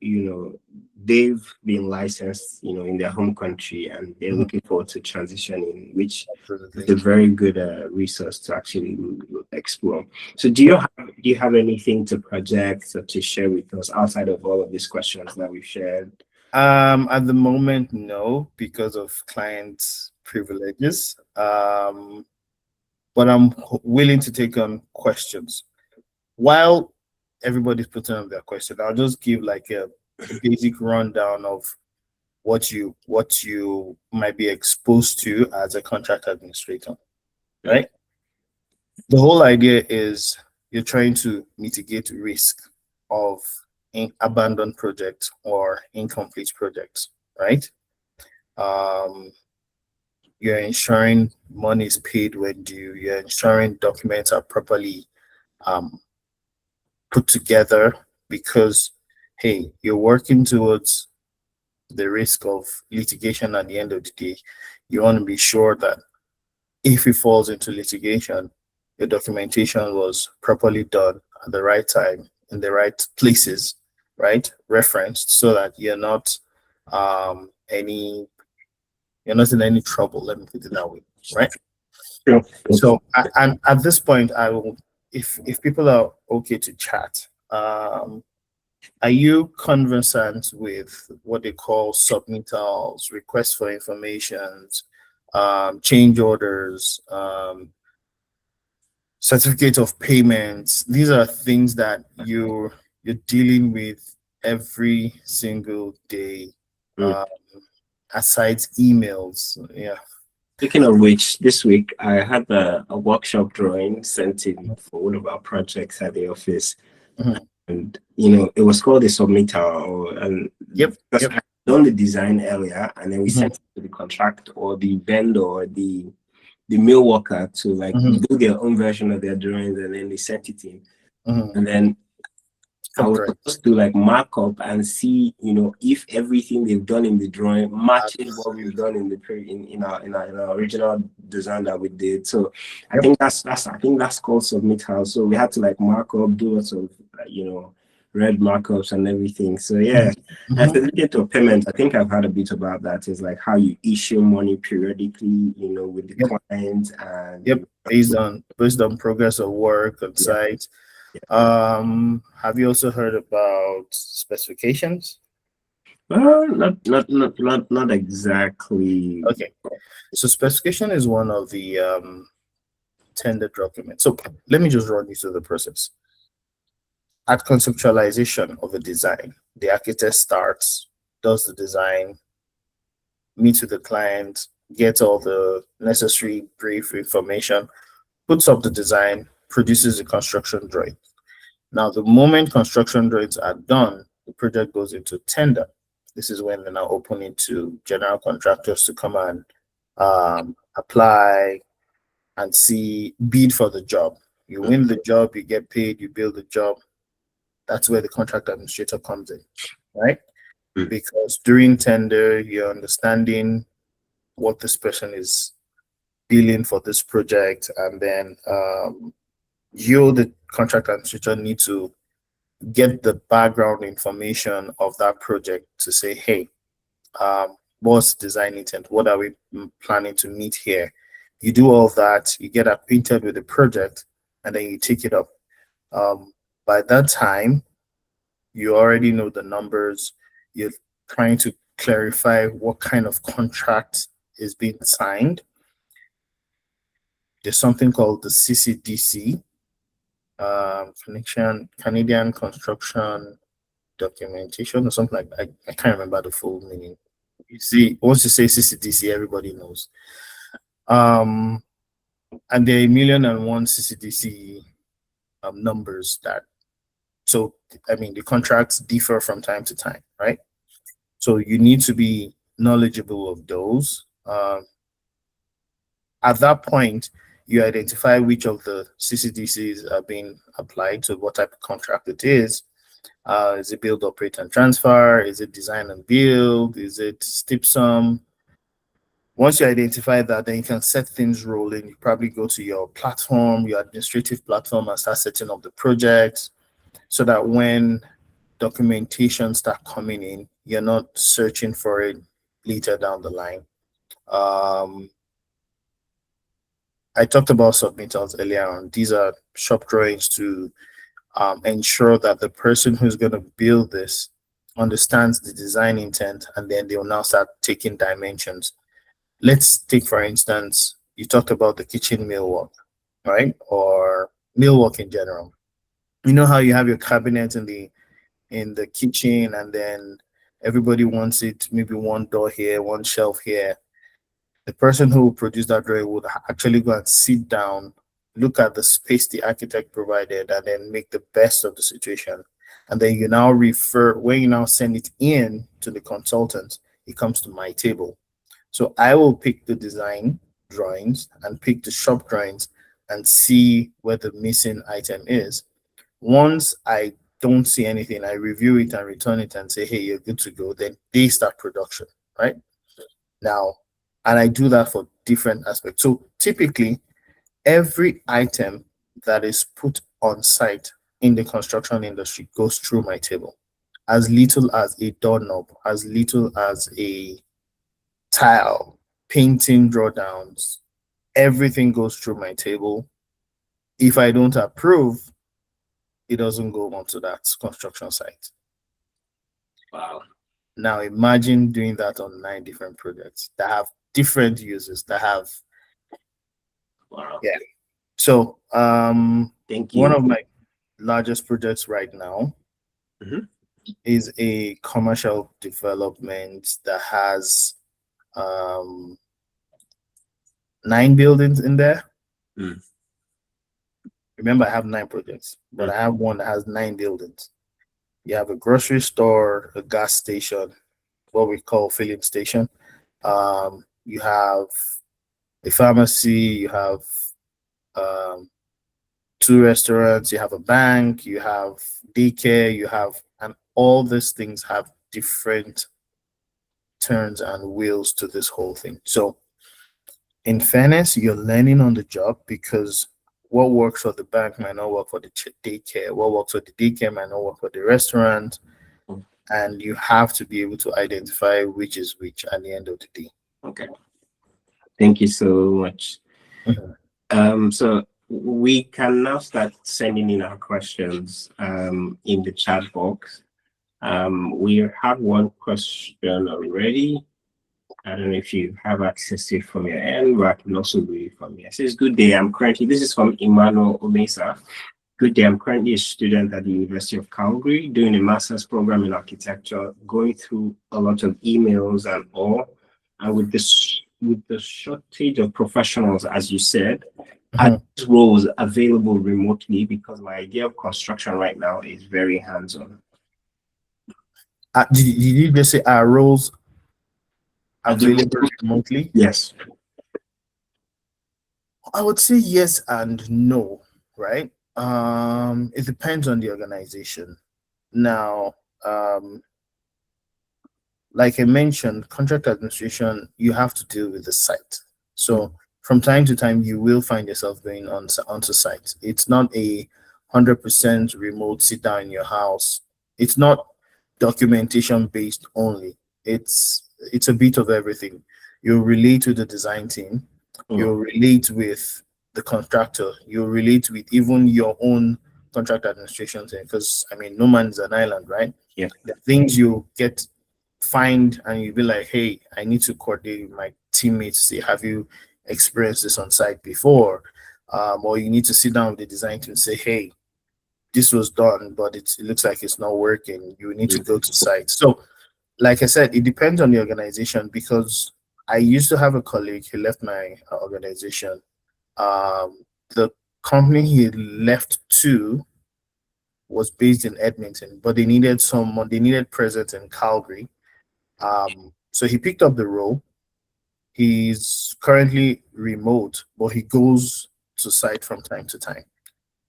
they've been licensed, in their home country and they're Mhm. looking forward to transitioning, which is Absolutely. a very good resource to actually explore. So Yep. do you have anything to project or to share with us outside of all of these questions that we've shared? At the moment, no, because of client privileges. But I'm willing to take on questions. While everybody's putting on their question, I'll just give like a basic rundown of what you might be exposed to as a contract administrator, Okay. right? The whole idea is you're trying to mitigate risk of abandoned projects or incomplete projects, right? Um, you're ensuring money is paid when due. You're ensuring documents are properly um, put together because, hey, you're working towards the risk of litigation at the end of the day. You want to be sure that if it falls into litigation, your documentation was properly done at the right time in the right places, right? Referenced so that any you're not in any trouble. Let me put it that way, right? Sure. So, and at this point, I will, if people are okay to chat, are you conversant with what they call submittals, requests for information, change orders, certificate of payments? These are things that you're dealing with every single day, Mm. um, aside emails. Yeah. Speaking of which, this week I had a workshop drawing sent in for one of our projects at the office. Mhm. And it was called a submitter, and Yep. because Yep. I done the design earlier, and then we Mhm. sent it to the contractor or the vendor or the mail worker to like Mhm. do their own version of their drawings, and then they sent it in. Mhm. And then I was Correct. supposed to like mark up and see, if everything they've done in the drawing matches what we've Absolutely. done in the in our original design that we did. So I Yep. think that's called submit house. So we had to like mark up, do lots of red markups and everything. So yeah. Mhm. And Mhm. certificate of payment, I think I've heard a bit about that. Is like how you issue money periodically, with the Yep. client and Yep. Based on progress of work on yeah. site. Have you also heard about specifications? Not exactly. Okay. So specification is one of the tender documents. So let me just run you through the process. At conceptualization of a design, the architect starts, does the design, meets with the client, gets all the necessary brief information, puts up the design, produces a construction drawing. Now, the moment construction drawings are done, the project goes into tender. This is when they're now opening to general contractors to come and apply and see, bid for the job. You win the job, you get paid, you build the job. That's where the contract administrator comes in, right? Mm. Because during tender, you're understanding what this person is billing for this project, and then you, the contract administrator, need to get the background information of that project to say, hey, what's design intent? What are we planning to meet here? You do all that, you get acquainted with the project, and then you take it up. By that time, you already know the numbers. You're trying to clarify what kind of contract is being signed. There's something called the CCDC, Canadian Construction Documentation, or something like that. I can't remember the full meaning. You see, once you say CCDC, everybody knows. And there are 1,000,001 CCDC numbers that, so I mean, the contracts differ from time to time, right? So you need to be knowledgeable of those. At that point, you identify which of the CCDCs are being applied to what type of contract it is. Is it build, operate, and transfer? Is it design and build? Is it steep sum? Once you identify that, then you can set things rolling. You probably go to your platform, your administrative platform, and start setting up the project so that when documentation start coming in, you're not searching for it later down the line. I talked about submittals earlier on. These are shop drawings to ensure that the person who's going to build this understands the design intent, and then they'll now start taking dimensions. Let's take, for instance, you talked about the kitchen millwork, right? Or millwork in general. You know how you have your cabinet in the kitchen, and then everybody wants it, maybe one door here, one shelf here. The person who produced that drawing would actually go and sit down, look at the space the architect provided, and then make the best of the situation. And then you now refer, when you now send it in to the consultant, it comes to my table. So I will pick the design drawings and pick the shop drawings and see where the missing item is. Once I don't see anything, I review it and return it and say, hey, you're good to go. Then they start production, right? Now, and I do that for different aspects. So typically, every item that is put on site in the construction industry goes through my table. As little as a doorknob, as little as a tile, painting drawdowns, everything goes through my table. If I don't approve, it doesn't go onto that construction site. Wow. Now imagine doing that on 9 different projects that have different uses, that have, Wow. yeah. So Thank one you. of my largest projects right now Mhm. is a commercial development that has 9 buildings in there. Mm. Remember, I have 9 projects, but Mm. I have one that has 9 buildings. You have a grocery store, a gas station, what we call filling station. You have a pharmacy, you have um, 2 restaurants, you have a bank, you have daycare, you have, and all these things have different turns and wheels to this whole thing. So, in fairness, you're learning on the job, because what works for the bank might not work for the daycare. What works for the daycare might not work for the restaurant. Mm. And you have to be able to identify which is which at the end of the day. Okay. Thank you so much. Mhm. So we can now start sending in our questions in the chat box. We have one question already. I don't know if you have access to it from your end, but I can also read it from here. It says, good day. This is from Emmanuel Omesa. Good day. I'm currently a student at the University of Calgary doing a master's program in architecture, going through a lot of emails and all. And with the shortage of professionals, as you said, are Mhm. these roles available remotely? Because my idea of construction right now is very hands-on. Did you just say our roles Are they available remotely? Yes. I would say yes and no, right? It depends on the organization. Now, um, like I mentioned, contract administration, you have to deal with the site. Mm, So from time to time, you will find yourself going on onto site. It's not 100% remote, sit down in your house. It's not documentation based only. It's a bit of everything. You relate to the design team. You mm, relate with the contractor. You relate with even your own contract administration thing. Because I mean, no man's an island, right? yeah. The things you get find and you'll be like, hey, I need to coordinate with my teammates, say, have you experienced this on site before? Or you need to sit down with the design team and say, hey, this was done, but it looks like it's not working. You need to Mm, go to site. So, like I said, it depends on the organization because I used to have a colleague who left my organization. The company he left to was based in Edmonton, but they needed presence in Calgary. So he picked up the role. He's currently remote, but he goes to site from time to time,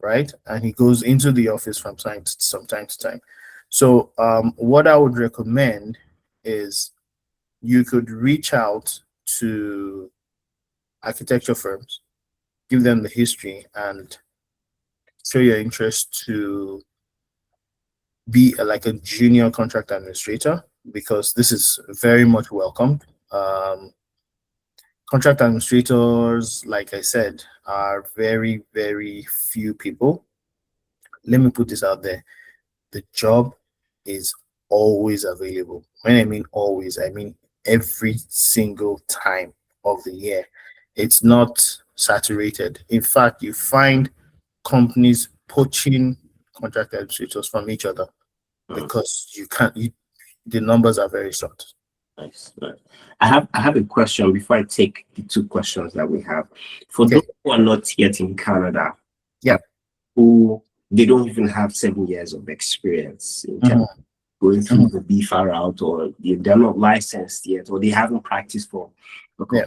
right? And he goes into the office from time to time. So what I would recommend is you could reach out to architecture firms, give them the history, and show your interest to be like a junior contract administrator because this is very much welcomed. Um, Contract administrators, like I said, are very, very few people. Let me put this out there. The job is always available. When I mean always, I mean every single time of the year. It's not saturated. In fact, you find companies poaching contract administrators from each other mm. because the numbers are very short. Nice. Nice. I have a question before I take the two questions that we have. For those Okay. who are not yet in Canada, Yeah. who they don't even have 7 years of experience in terms Mhm, of going through mhm. the BFAR route, or they're not licensed yet, or they haven't practiced for a Yeah.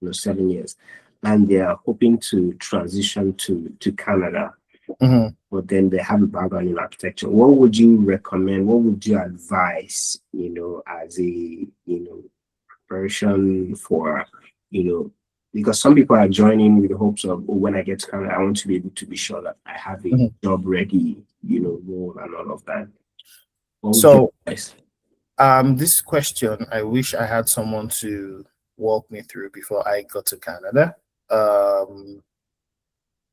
couple, 7 years, and they are hoping to transition to Canada, Mhm, but then they have a background in architecture. What would you recommend? What would you advise, as a, version for, you know, because some people are joining with the hopes of, oh, when I get to Canada, I want to be able to be sure that I have a mhm. job ready, role and all of that. What would you So advise? this question, I wish I had someone to walk me through before I got to Canada. Um,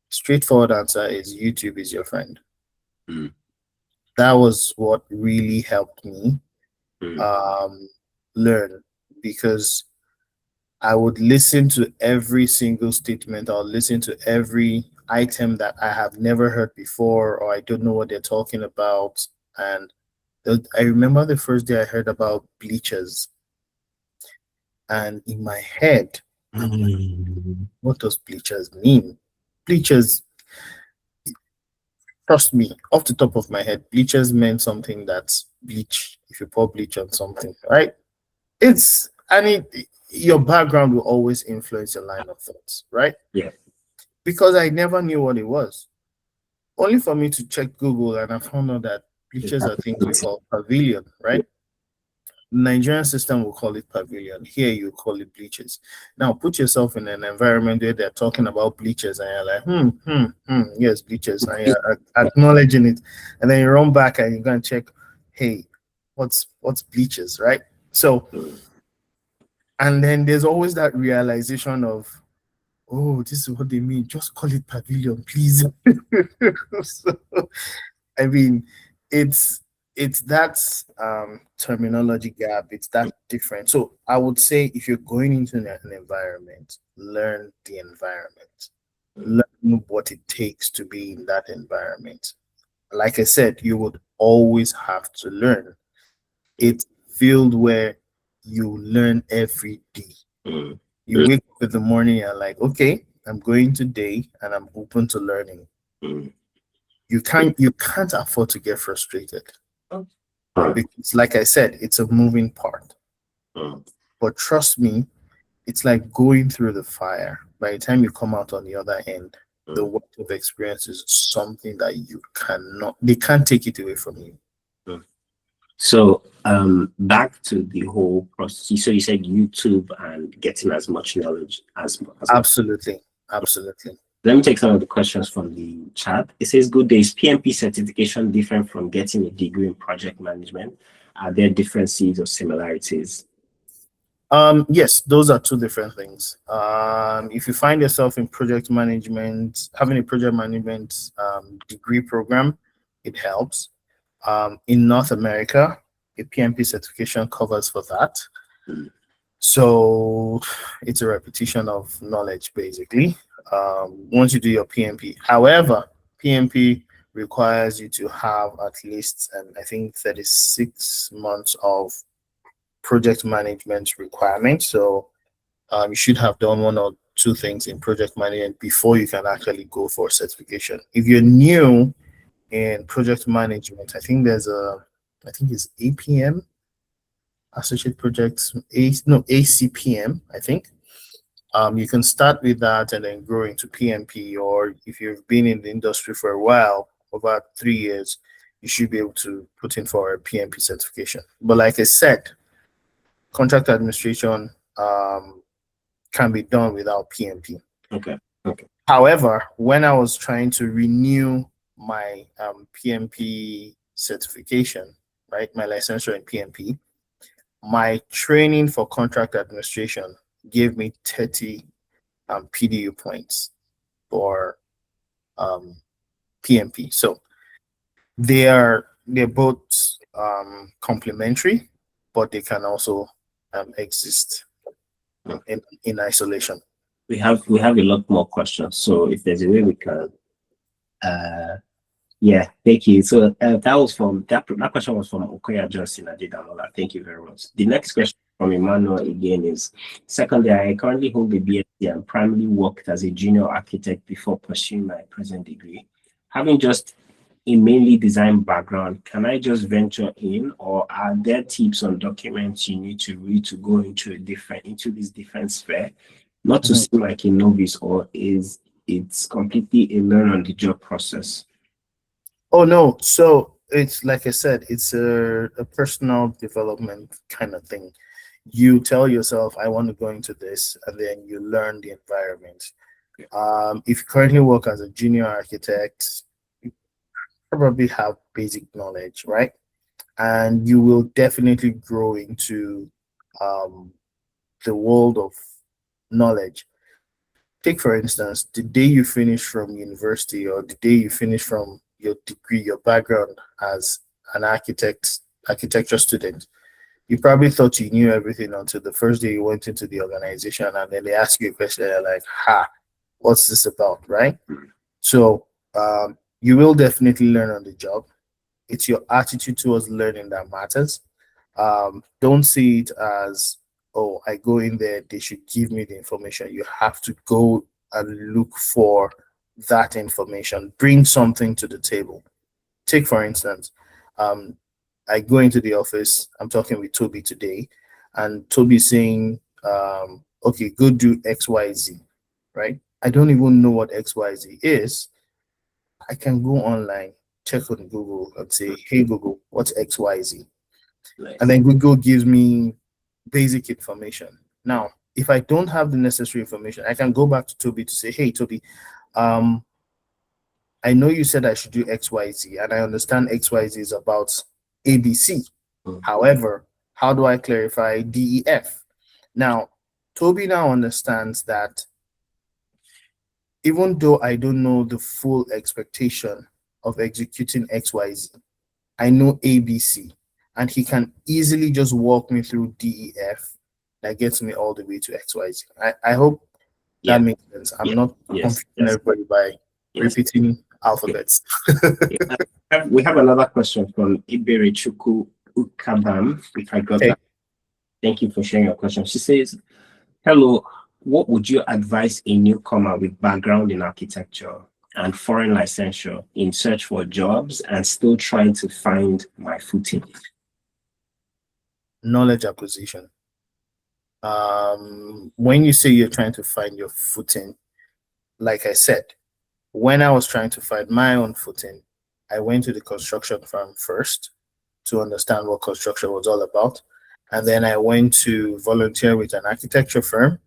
Straightforward answer is YouTube is your friend. Mm, That was what really helped me mm, um, learn because I would listen to every single statement. I'll listen to every item that I have never heard before or I don't know what they're talking about. And I remember the first day I heard about bleachers, and in my head, I'm like, mm. what does bleachers mean? Bleachers, trust me, off the top of my head, bleachers meant something that's bleach. If you pour bleach on something, right? Your background will always influence your line of thoughts, right? Yeah. Because I never knew what it was. Only for me to check Google and I found out that bleachers are things we call pavilion, Yeah. right? Nigerian system will call it pavilion. Here you call it bleachers. Now put yourself in an environment where they're talking about bleachers and you're like, yes, bleachers, and you're acknowledging it. And then you run back and you go and check, hey, what's bleachers, right? So, Mm, and then there's always that realization of, oh, this is what they mean. Just call it pavilion, please. So, I mean, it's it's that terminology gap. It's that different. So I would say if you're going into an environment, learn the environment, mm, learn what it takes to be in that environment. Like I said, you would always have to learn. mm, It's a field where you learn every day. Mm. You wake up in the morning and like, okay, I'm going today and I'm open to learning. Mm. You can't afford to get frustrated Mm. because, like I said, it's a moving part. Mm. But trust me, it's like going through the fire. By the time you come out on the other end, the Mm. wealth of experience is something that they can't take it away from you. Mm. So back to the whole process. So you said YouTube and getting as much knowledge as much. Absolutely. Absolutely. Let me take some of the questions from the chat. It says, good days. PMP certification different from getting a degree in project management? Are there differences or similarities? Yes, those are two different things. If you find yourself in project management, having a project management degree program, it helps. In North America, a PMP certification covers for that. Mm. So it's a repetition of knowledge, basically. Once you do your PMP, however, PMP requires you to have at least, I think, 36 months of project management requirements. So you should have done one or two things in project management before you can actually go for certification. If you're new in project management, I think it's APM, Associate Projects, ACPM, I think. You can start with that and then grow into PMP, or if you've been in the industry for a while, over 3 years, you should be able to put in for a PMP certification. But like I said, contract administration can be done without PMP. Okay. Okay. However, when I was trying to renew my PMP certification, right, my licensure in PMP, my training for contract administration gave me 30 PDU points for um, PMP. So they're both complementary, but they can also exist in isolation. We have a lot more questions. So if there's a way we can uh yeah, thank you. So that question was from Okoya Johnson Adedanola. Thank you very much. The next question from Emmanuel again is, secondly, I currently hold a BSc and primarily worked as a junior architect before pursuing my present degree. Having just a mainly design background, can I just venture in, or are there tips on documents you need to read to go into this different sphere? Not to Mhm. seem like a novice, or is it's completely a learn on the job process? Oh no, so it's like I said, it's a personal development kind of thing. You tell yourself, I want to go into this, and then you learn the environment. If you currently work as a junior architect, you probably have basic knowledge, right? And you will definitely grow into um, the world of knowledge. Take, for instance, the day you finish from university or the day you finish from your degree, your background as an architecture student, you probably thought you knew everything until the first day you went into the organization and then they ask you a question and you're like, ha, what's this about, right? So you will definitely learn on the job. It's your attitude towards learning that matters. Don't see it as, oh, I go in there, they should give me the information. You have to go and look for that information, bring something to the table. Take, for instance, um, I go into the office, I'm talking with Toby today, and Toby's saying, okay, go do XYZ, right? I don't even know what XYZ is. I can go online, check on Google, and say, hey, Google, what's XYZ? And Nice. then Google gives me basic information. Now, if I don't have the necessary information, I can go back to Toby to say, hey, Toby, um, I know you said I should do XYZ, and I understand XYZ is about ABC. Mm. However, how do I clarify DEF? Now, Toby now understands that even though I don't know the full expectation of executing XYZ, I know ABC, and he can easily just walk me through DEF that gets me all the way to XYZ. I hope that Yeah, makes sense. I'm yeah, not yes, confusing yes, everybody by yes. repeating Yeah. alphabets. We have another question from Iberichuku Ukabam, if I got Okay. that. Thank you for sharing your question. She says, hello, what would you advise a newcomer with background in architecture and foreign licensure in search for jobs and still trying to find my footing? Knowledge acquisition. When you say you're trying to find your footing, like I said, when I was trying to find my own footing, I went to the construction firm first to understand what construction was all about. And then I went to volunteer with an architecture firm.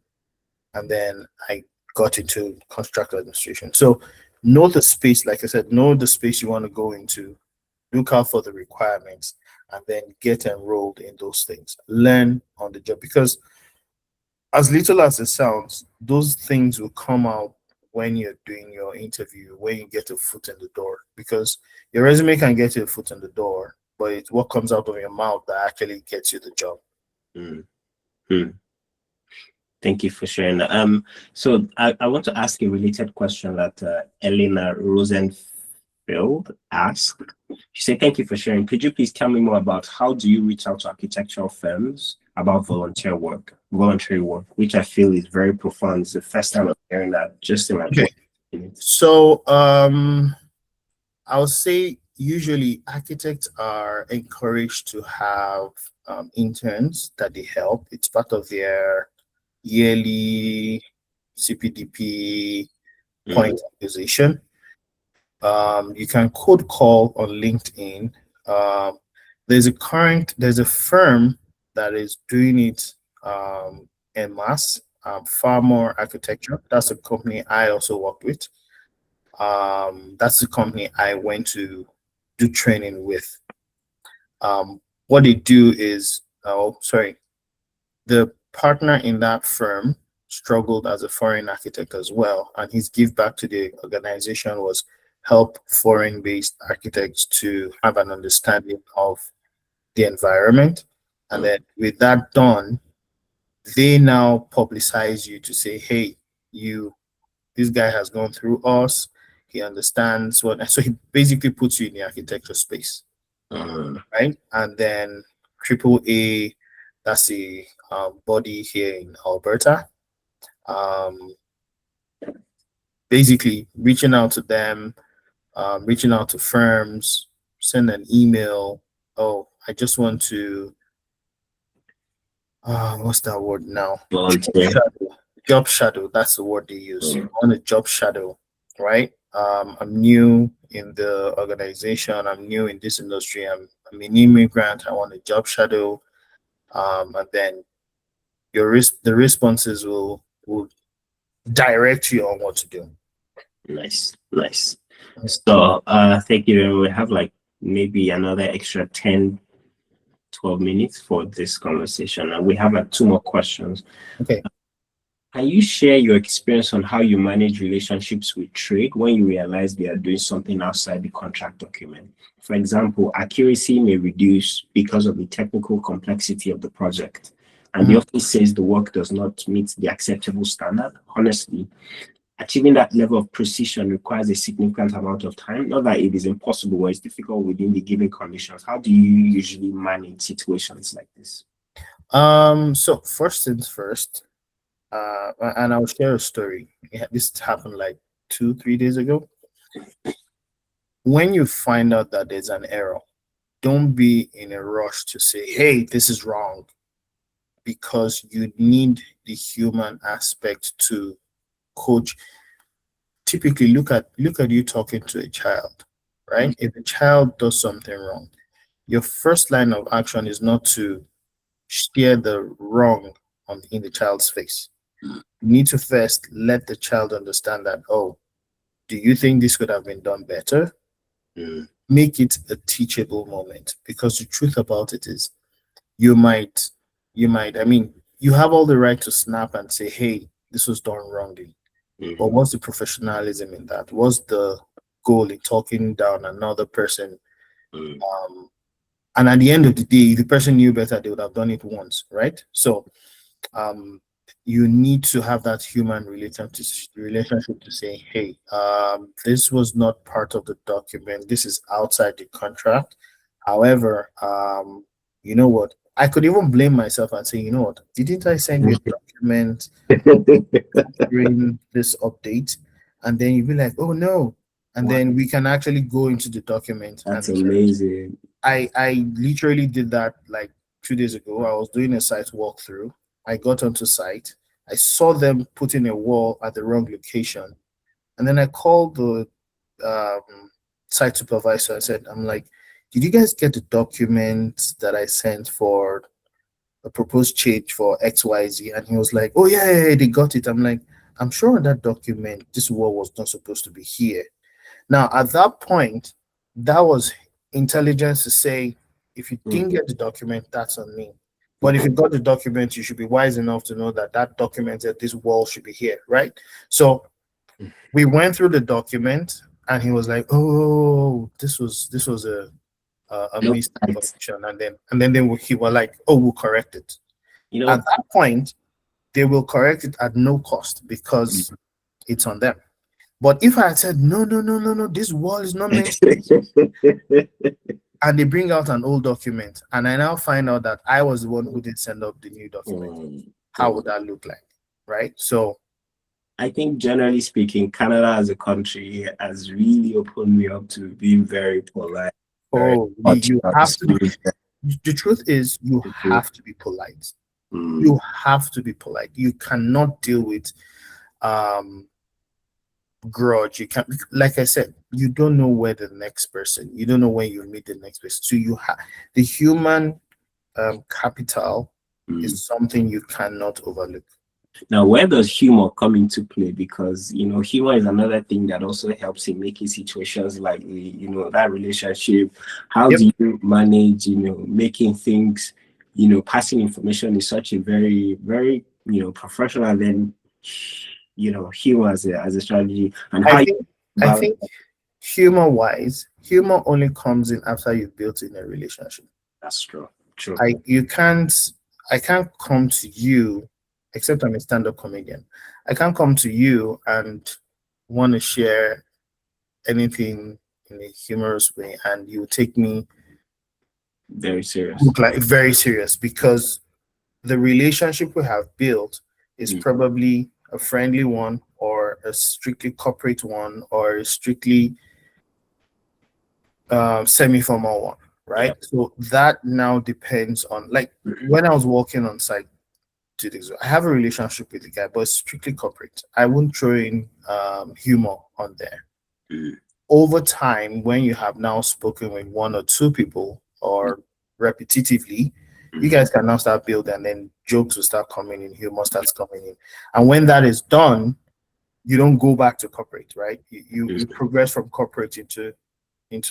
And then I got into construct administration. So know the space, like I said, know the space you want to go into, look out for the requirements, and then get enrolled in those things. Learn on the job because as little as it sounds, those things will come out when you're doing your interview, when you get a foot in the door. Because your resume can get you a foot in the door, but it's what comes out of your mouth that actually gets you the job. Mm. Mm. Thank you for sharing that. So I want to ask a related question that Elena Rosenfeld asked. She said, thank you for sharing. Could you please tell me more about how do you reach out to architectural firms about voluntary work, which I feel is very profound. It's the first time I'm hearing that just in my Okay. minutes. So I would say usually architects are encouraged to have interns that they help. It's part of their yearly CPDP point acquisition. You can cold call on LinkedIn. Um, there's a firm that is doing it en masse, Far More Architecture. That's a company I also work with. That's the company I went to do training with. What they do is, oh, sorry, the partner in that firm struggled as a foreign architect as well, and his give back to the organization was help foreign-based architects to have an understanding of the environment. And then with that done, they now publicize you to say, hey, you this guy has gone through us. He understands what, so he basically puts you in the architecture space, right? And then Triple A, that's a body here in Alberta. Um, Basically, reaching out to them, reaching out to firms, send an email. Oh, I just want to, what's that word now? Volunteer. Job shadow. That's the word they use. Mm. You want a job shadow, right? I'm new in the organization. I'm new in this industry. I'm an immigrant. I want a job shadow. And then the responses will direct you on what to do. Nice, nice. So thank you. We have like maybe another extra 10, 12 minutes for this conversation. And we have like two more questions. Okay. Can you share your experience on how you manage relationships with trade when you realize they are doing something outside the contract document? For example, accuracy may reduce because of the technical complexity of the project. And the office says the work does not meet the acceptable standard. Honestly, achieving that level of precision requires a significant amount of time. Not that it is impossible or it's difficult within the given conditions. How do you usually manage situations like this? So first things first, and I'll share a story. This happened like 2, 3 days ago. When you find out that there's an error, don't be in a rush to say, hey, this is wrong, because you need the human aspect to coach. Typically, look at you talking to a child, right? If a child does something wrong, your first line of action is not to share the wrong in the child's face. You need to first let the child understand that, oh, do you think this could have been done better? Make it a teachable moment, because the truth about it is you might I mean, you have all the right to snap and say, hey, this was done wrongly. But what's the professionalism in that? What's the goal in talking down another person? And at the end of the day, if the person knew better, they would have done it once, right? So um, you need to have that human relationship to say, hey, this was not part of the document. This is outside the contract. However, you know what? I could even blame myself and say, you know what, didn't I send you a document during this update? And then you'd be like, oh no. And Wow, then we can actually go into the document that's and check. amazing. I literally did that like 2 days ago. I was doing a site walkthrough. I got onto site. I saw them putting a wall at the wrong location. And then I called the um, site supervisor. I said, I'm like, did you guys get the document that I sent for a proposed change for XYZ? And he was like, oh, yeah, yeah, yeah, they got it. I'm like, I'm sure on that document, this wall was not supposed to be here. Now, at that point, that was intelligence to say, if you Mm. didn't get the document, that's on me. But if you got the document, you should be wise enough to know that that document that this wall should be here, right? So we went through the document, and he was like, "Oh, this was a No, right. misinformation," and then he were like, "Oh, we'll correct it." You At know, that point, they will correct it at no cost mm. because it's on them. But if I had said, no, no, no, no, no, this wall is not meant to be, and they bring out an old document, and I now find out that I was the one who did send up the new document, Mm. how would that look like? Right? So, I think generally speaking, Canada as a country has really opened me up to being very polite, very oh, you have to be, considerate. the truth is, you have to be polite. Mm. You have to be polite. You cannot deal with um grudge. You can't, like I said, you don't know where the next person, you don't know when you meet the next person. So you have the human capital Mm. is something you cannot overlook. Now, where does humor come into play? Because humor is another thing that also helps in making situations like that relationship. How Yep. do you manage, making things, passing information is such a very, very, professional. Then, humor as a strategy, and I how you think I balance. think humor wise, humor only comes in after you've built in a relationship. That's true. True. I you can't I can't come to you, except I'm a stand-up comedian. I can't come to you and want to share anything in a humorous way, and you take me Very serious. look like very serious, because the relationship we have built is Mm. probably a friendly one or a strictly corporate one or a strictly semi-formal one, Yeah. right? So that now depends on, like, when I was working on site 2 days ago, I have a relationship with the guy, but it's strictly corporate. I won't throw in humor on there. Mm. Over time, when you have now spoken with one or two people or repetitively, you Mm. guys can now start building, and then jokes will start coming in, humor starts coming in. And when that is done, you don't go back to corporate, right? You Mm. progress from corporate into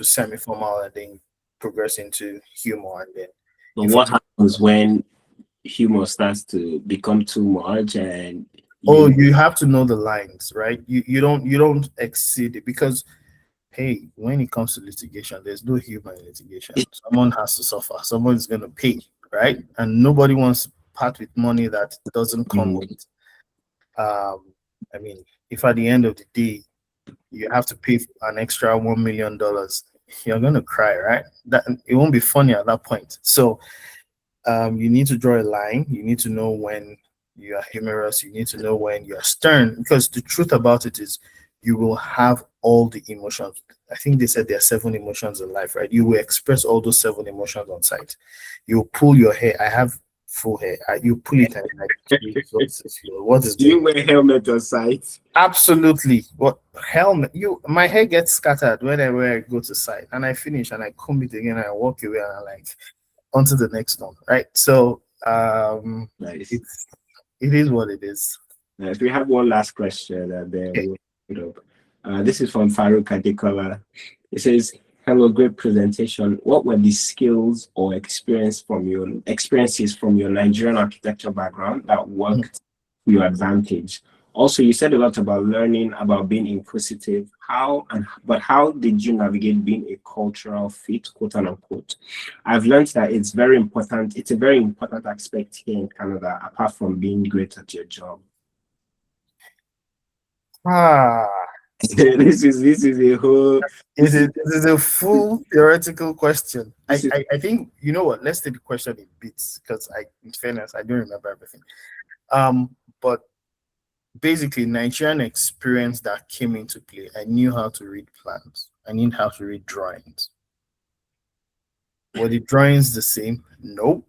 semi-formal, and then progress into humor, and then But what informal. happens when humor starts to become too much and Oh, you you have to know the lines, right? You don't exceed it, because hey, when it comes to litigation, there's no humor in litigation. Someone has to suffer. Someone's going to pay, right? And nobody wants to part with money that doesn't come Mm. with. Um, I mean, if at the end of the day you have to pay an extra $1 million, you're going to cry, right? That it won't be funny at that point. So you need to draw a line. You need to know when you are humorous. You need to know when you are stern, because the truth about it is you will have all the emotions. I think they said there are 7 emotions in life, right? You will express all those 7 emotions on site. You pull your hair. I have full hair. You pull it and you're like, Jesus, what is Do going you on? wear helmet on site? Absolutely. What helmet? My hair gets scattered whenever I go to site, and I finish and I comb it again and I walk away and I like on to the next one, right? So Nice. it is what it is. If we have one last question and then Okay. we'll wrap it up. This is from Farouk Adekola. It says, "Hello, great presentation. What were the skills or experiences from your Nigerian architecture background that Mhm. worked to your advantage? Also, you said a lot about learning, about being inquisitive. How did you navigate being a cultural fit, quote unquote? I've learned that it's very important. It's a very important aspect here in Canada, apart from being great at your job." Ah, This is a whole It this is is, it is a full theoretical question. I think, you know what? Let's take the question in bits because in fairness, I don't remember everything. But basically, Nigerian experience that came into play. I knew how to read plans. I knew how to read drawings. Were the drawings the same? Nope.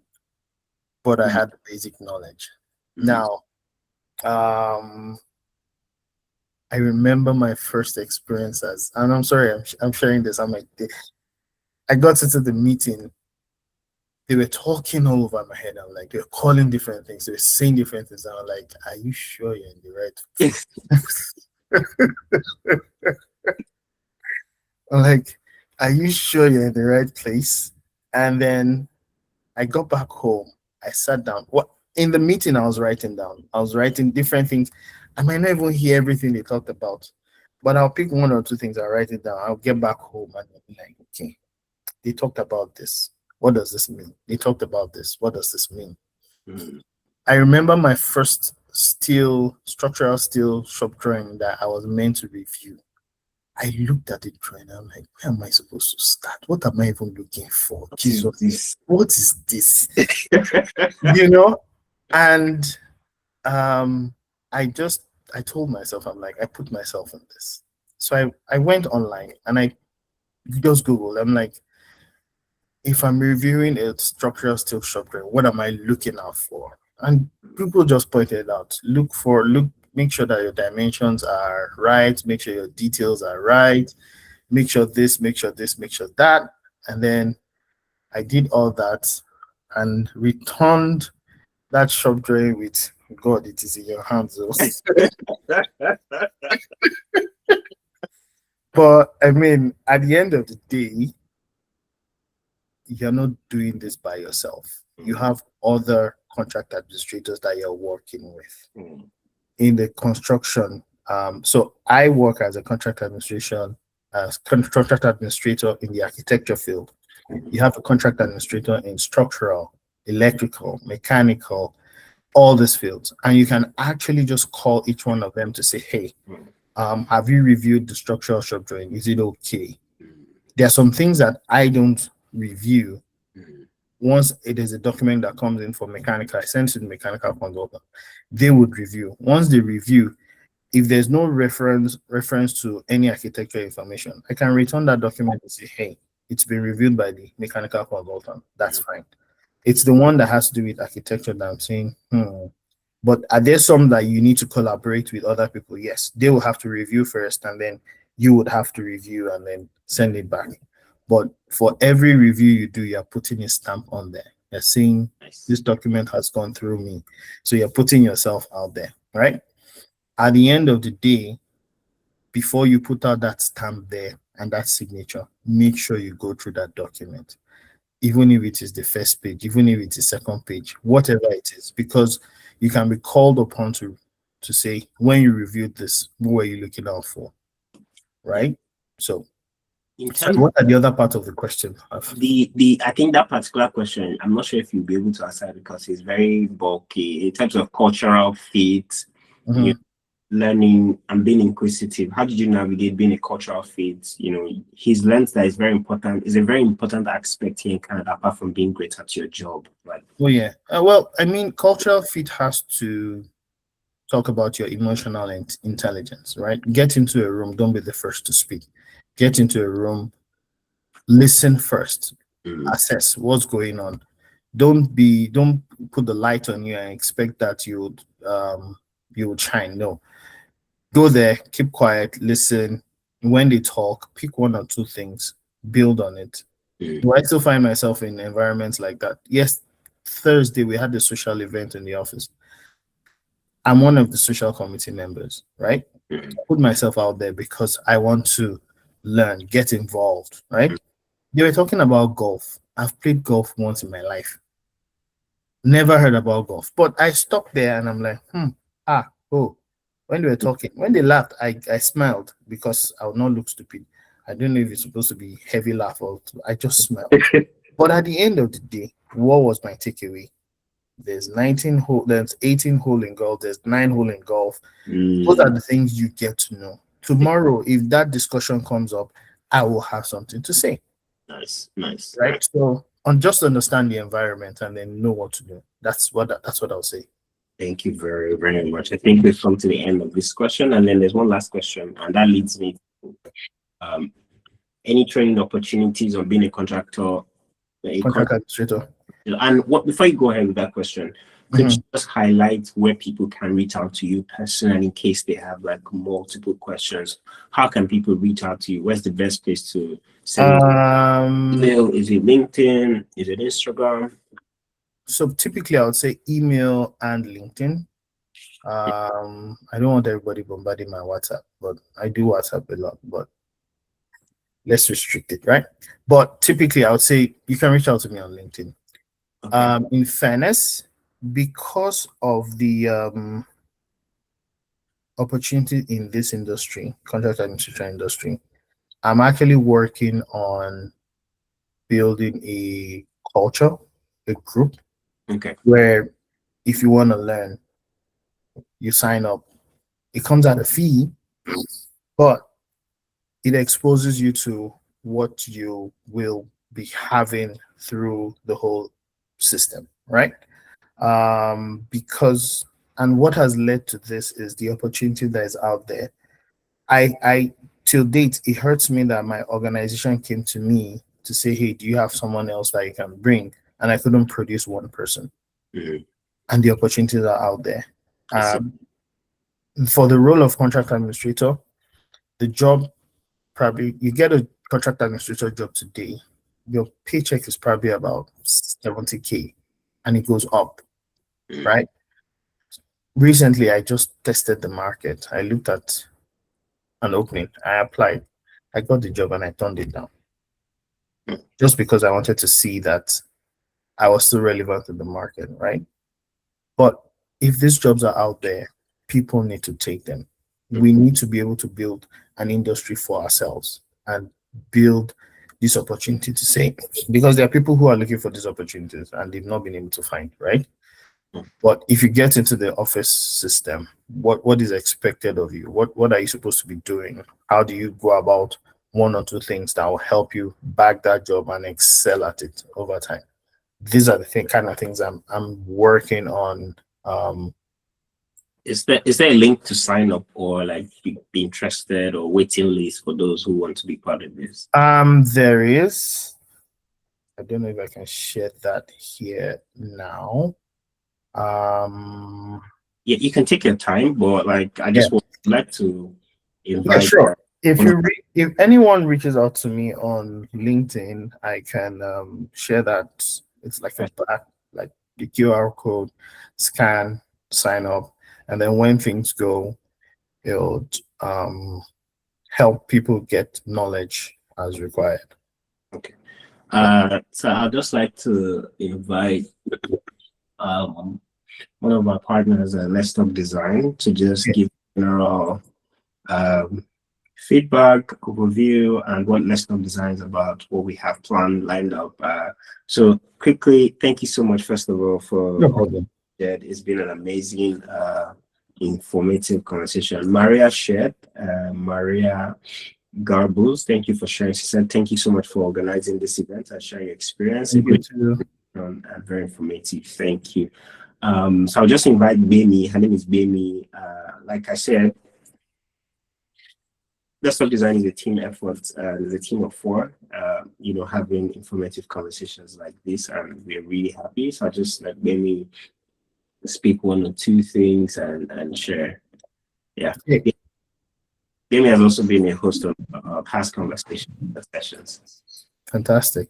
But I mm, had the basic knowledge. mm, Now, um, I remember my first experience and I'm sorry, I'm sharing this. I'm like, I got into the meeting. They were talking all over my head. I'm like, they're calling different things. They were saying different things. I'm like, are you sure you're in the right? I'm like, are you sure you're in the right place? And then I got back home. I sat down. What in the meeting I was writing down. I was writing different things. I might not even hear everything they talked about, but I'll pick one or two things. I'll write it down. I'll get back home and I'll be like, okay, they talked about this. What does this mean? They talked about this. What does this mean? mm. I remember my first structural steel shop drawing that I was meant to review. I looked at the drawing. I'm like, where am I supposed to start? What am I even looking for? What is Jesus, this? what is this? You know? And um, I just I told myself, I'm like, I put myself in this. So I went online and I just Googled. I'm like, if I'm reviewing a structural steel structure, what am I looking out for? And people just pointed out, make sure that your dimensions are right, make sure your details are right, make sure this, make sure this, make sure that. And then I did all that and returned that shop drawing with God, it is in your hands. But I mean, at the end of the day, you're not doing this by yourself. You Mm, have other contract administrators that you're working with mm, in the construction. So I work as a contract administrator in the architecture field. You have a contract administrator in structural, electrical, mechanical, all these fields, and you can actually just call each one of them to say, "Hey, mm, have you reviewed the structural shop drawing? Is it okay?" mm, There are some things that I don't review. mm, Once it is a document that comes in for mechanical, I send it to the mechanical consultant. They would review. Once they review, if there's no reference to any architecture information, I can return that document and say, hey, it's been reviewed by the mechanical consultant. That's mm, fine. It's the one that has to do with architecture that I'm saying, But are there some that you need to collaborate with other people? Yes, they will have to review first, and then you would have to review and then send it back. But for every review you do, you're putting a stamp on there. You're saying nice. this document has gone through me. So you're putting yourself out there, right? At the end of the day, before you put out that stamp there and that signature, make sure you go through that document, even if it is the first page, even if it's the second page, whatever it is, because you can be called upon to say, when you reviewed this, what were you looking out for, Yeah. right? So, In sorry, terms what are the other parts of the question? the I think that particular question, I'm not sure if you'll be able to answer it because it's very bulky in terms of cultural fit, you Mhm. learning and being inquisitive. How did you navigate being a cultural fit? His lens that is a very important aspect here in Canada, apart from being great at your job. Like, Oh, yeah. Well, I mean, cultural fit has to talk about your emotional intelligence, right? Get into a room, don't be the first to speak. Get into a room, listen first, mm, assess what's going on. Don't put the light on you and expect that you would shine. No, go there, keep quiet, listen. When they talk, pick one or two things, build on it. mm, Do I still find myself in environments like that? Yes. Thursday we had a social event in the office. I'm one of the social committee members, right? mm, Put myself out there because I want to learn, get involved, mm. right? They were talking about golf. I've played golf once in my life. Never heard about golf. But I stopped there and I'm like, oh. When they were talking, when they laughed, I smiled because I would not look stupid. I don't know if it's supposed to be heavy laugh or I just smiled. But at the end of the day, what was my takeaway? There's 19 hole, there's 18 hole in golf, there's 9 hole in golf. Those are Mm, the things you get to know. Tomorrow, if that discussion comes up, I will have something to say. Nice, nice, Right. nice. So on just understand the environment and then know what to do. That's what I'll say. Thank you very, very much. I think we've come to the end of this question, and then there's one last question, and that leads me to um, any training opportunities on being a contractor, a Contract administrator. and what before you go ahead with that question, could you Mhm. just highlight where people can reach out to you personally in case they have like multiple questions? How can people reach out to you? Where's the best place to send Um, email? Is it LinkedIn? Is it Instagram? so typically I would say email and LinkedIn. I don't want everybody bombarding my WhatsApp, but I do WhatsApp a lot, but let's restrict it, right? But typically I would say you can reach out to me on LinkedIn. Okay. In fairness, because of the opportunity in this industry, contract administration industry, I'm actually working on building a culture, a group Okay. where if you want to learn, you sign up. It comes at a fee, but it exposes you to what you will be having through the whole system, right? Because and what has led to this is the opportunity that is out there. I till date it hurts me that my organization came to me to say, hey, do you have someone else that you can bring? And I couldn't produce one person. Mhm. And the opportunities are out there. I see. Um, for the role of contract administrator, the job probably you get a contract administrator job today, your paycheck is probably about 70K and it goes up, Mhm. right? Recently, I just tested the market. I looked at an opening, I applied, I got the job and I turned it down just because I wanted to see that I was still relevant in the market, right? But if these jobs are out there, people need to take them. We need to be able to build an industry for ourselves and build this opportunity to say, because there are people who are looking for these opportunities and they've not been able to find, right? Mhm. But if you get into the office system, what is expected of you? What are you supposed to be doing? How do you go about one or two things that will help you back that job and excel at it over time? These are the kind of things I'm working on. Um, Is there a link to sign up or like be interested or waiting list for those who want to be part of this? there is. I don't know if I can share that here now. Um, Yeah, you can take your time, but like I yeah, just would like to yeah, invite sure. If one of if anyone reaches out to me on LinkedIn, I can share that. It's like a my back, like the QR code, scan, sign up, and then when things go, it'll help people get knowledge as required. okay. Yeah. So I'd just like to invite um one of my partners, Let's Talk Design, to just Okay. give general um feedback, overview, and what Let's Talk Design is about, what we have planned, lined up. So quickly, thank you so much, first of all, for No all problem. that. It's been an amazing, informative conversation. Maria shared, Maria Garbus, thank you for sharing. She said, thank you so much for organizing this event and sharing your experience. A Thank you great too. and very informative. Thank you. So I'll just invite Bemi. Her name is Bemi. Like I said, Desktop design is a team effort. There's a team of four, having informative conversations like this, and we're really happy. So I just like maybe speak one or two things and share. Yeah. Okay. Yemi has also been a host of past conversation sessions. Fantastic.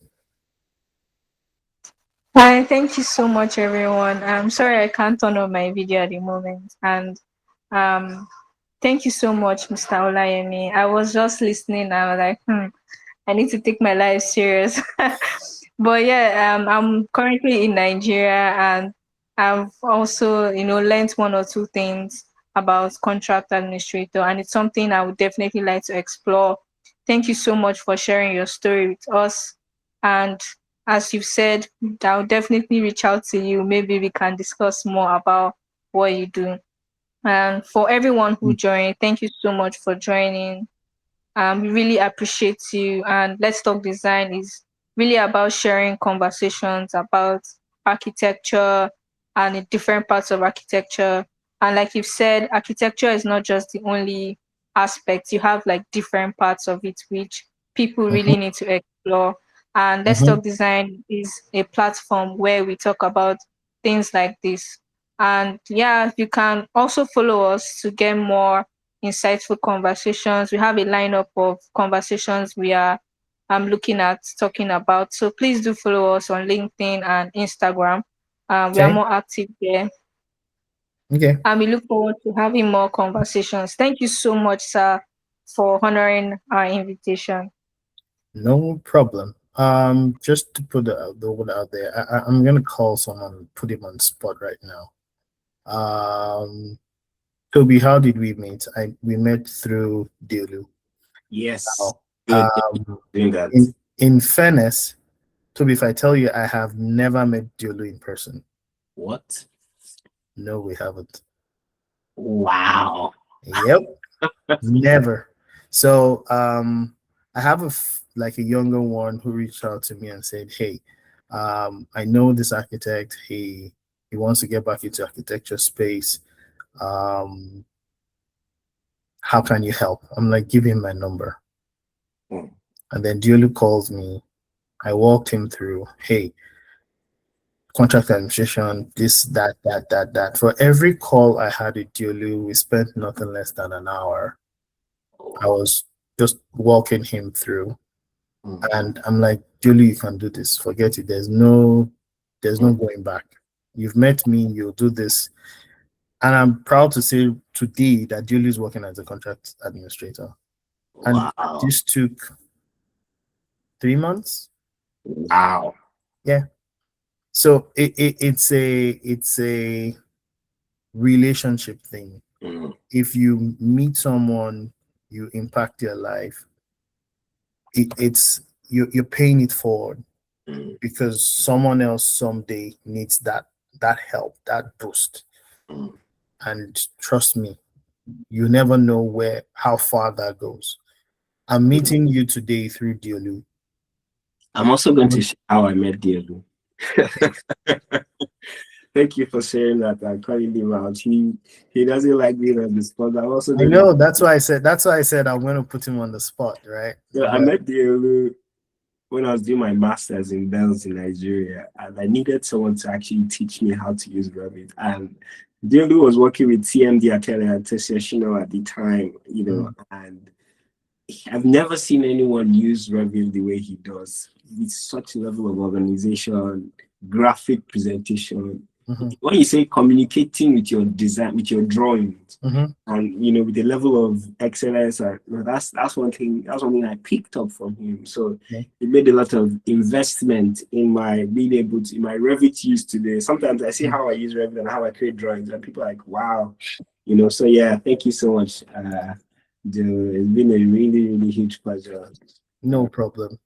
Hi, thank you so much, everyone. I'm sorry I can't turn on my video at the moment. And um, thank you so much, Mr. Olayemi. I was just listening. I was like, I need to take my life serious. But yeah, I'm currently in Nigeria, and I've also, learned one or two things about contract administrator, and it's something I would definitely like to explore. Thank you so much for sharing your story with us. And as you've said, I'll definitely reach out to you. Maybe we can discuss more about what you do. And for everyone who joined, thank you so much for joining. We really appreciate you. And Let's Talk Design is really about sharing conversations about architecture and the different parts of architecture. And like you've said, architecture is not just the only aspect. You have like different parts of it which people Mhm, really need to explore. And Let's mhm. Talk Design is a platform where we talk about things like this. And yeah, you can also follow us to get more insightful conversations. We have a lineup of conversations we are looking at talking about. So please do follow us on LinkedIn and Instagram. We are Okay. more active there. Okay. And we look forward to having more conversations. Thank you so much, sir, for honoring our invitation. No problem. Just to put the word out there, I'm gonna call someone, put him on the spot right now. Toby, how did we meet? We met through Delu. Yes. Now, Good. Thank you for doing that. in fairness, Toby, if I tell you I have never met Delu in person, What? no, we haven't. Wow. Yep, never. So, I have like a younger one who reached out to me and said, "Hey, I know this architect. He wants to get back into architecture space. Um, how can you help?" I'm like, "Give him my number." Mm. And then Diolu calls me. I walked him through, hey, contract administration, this, that. For every call I had with Diolu, we spent nothing less than an hour. I Oh, was just walking him through. mm, And I'm like, Diolu, you can do this. Forget it. There's no mm. going back. You've met me, you'll do this. And I'm proud to say today that Diolu is working as a contract administrator. And Wow. this took 3 months. Wow. Yeah. So it's a relationship thing. Mm, If you meet someone, you impact their life, it's you're paying it forward mm, because someone else someday needs that help, that boost. mm, And trust me, you never know where how far that goes. I'm mm. meeting you today through Diolu. I'm also going to share how I met Diego. Thank you for sharing that and calling him out. He doesn't like being on the spot. I'm also I going to. know that's why I said I'm going to put him on the spot, right? So I But met Diego when I was doing my master's in Bells in Nigeria, and I needed someone to actually teach me how to use Revit. And Diego was working with TMD Atelier and Tessio at the time, mm, and I've never seen anyone use Revit the way he does. With such a level of organization, graphic presentation. mhm, When you say communicating with your design, with your drawings, mhm, and with the level of excellence, that's one thing. That's one thing I picked up from him. So yeah, it made a lot of investment in my being able to in my Revit use today. Sometimes I see mm, how I use Revit and how I create drawings, and people are like, wow, So yeah, thank you so much. It's been a really, really huge pleasure. no problem.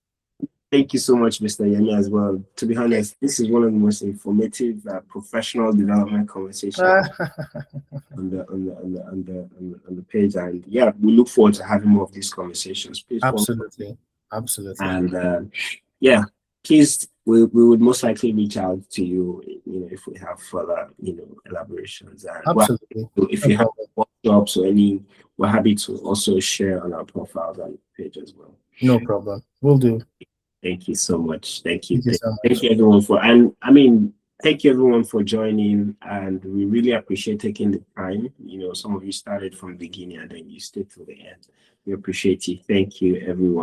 Thank you so much, Mr. Yemi, as well. To be honest, this is one of the most informative professional development conversations on the page, and yeah, we look forward to having more of these conversations. Please follow, Absolutely. Absolutely. and yeah, please, we would most likely reach out to you, if we have further, elaborations, and Absolutely. if No you have problem. workshops or any, we're happy to also share on our profiles and page as well. No problem. We'll do. Thank you so much. Thank you. Thank you so Thank much. you everyone and I mean, thank you everyone for joining, and we really appreciate taking the time. Some of you started from the beginning and then you stayed till the end. We appreciate you. Thank you everyone.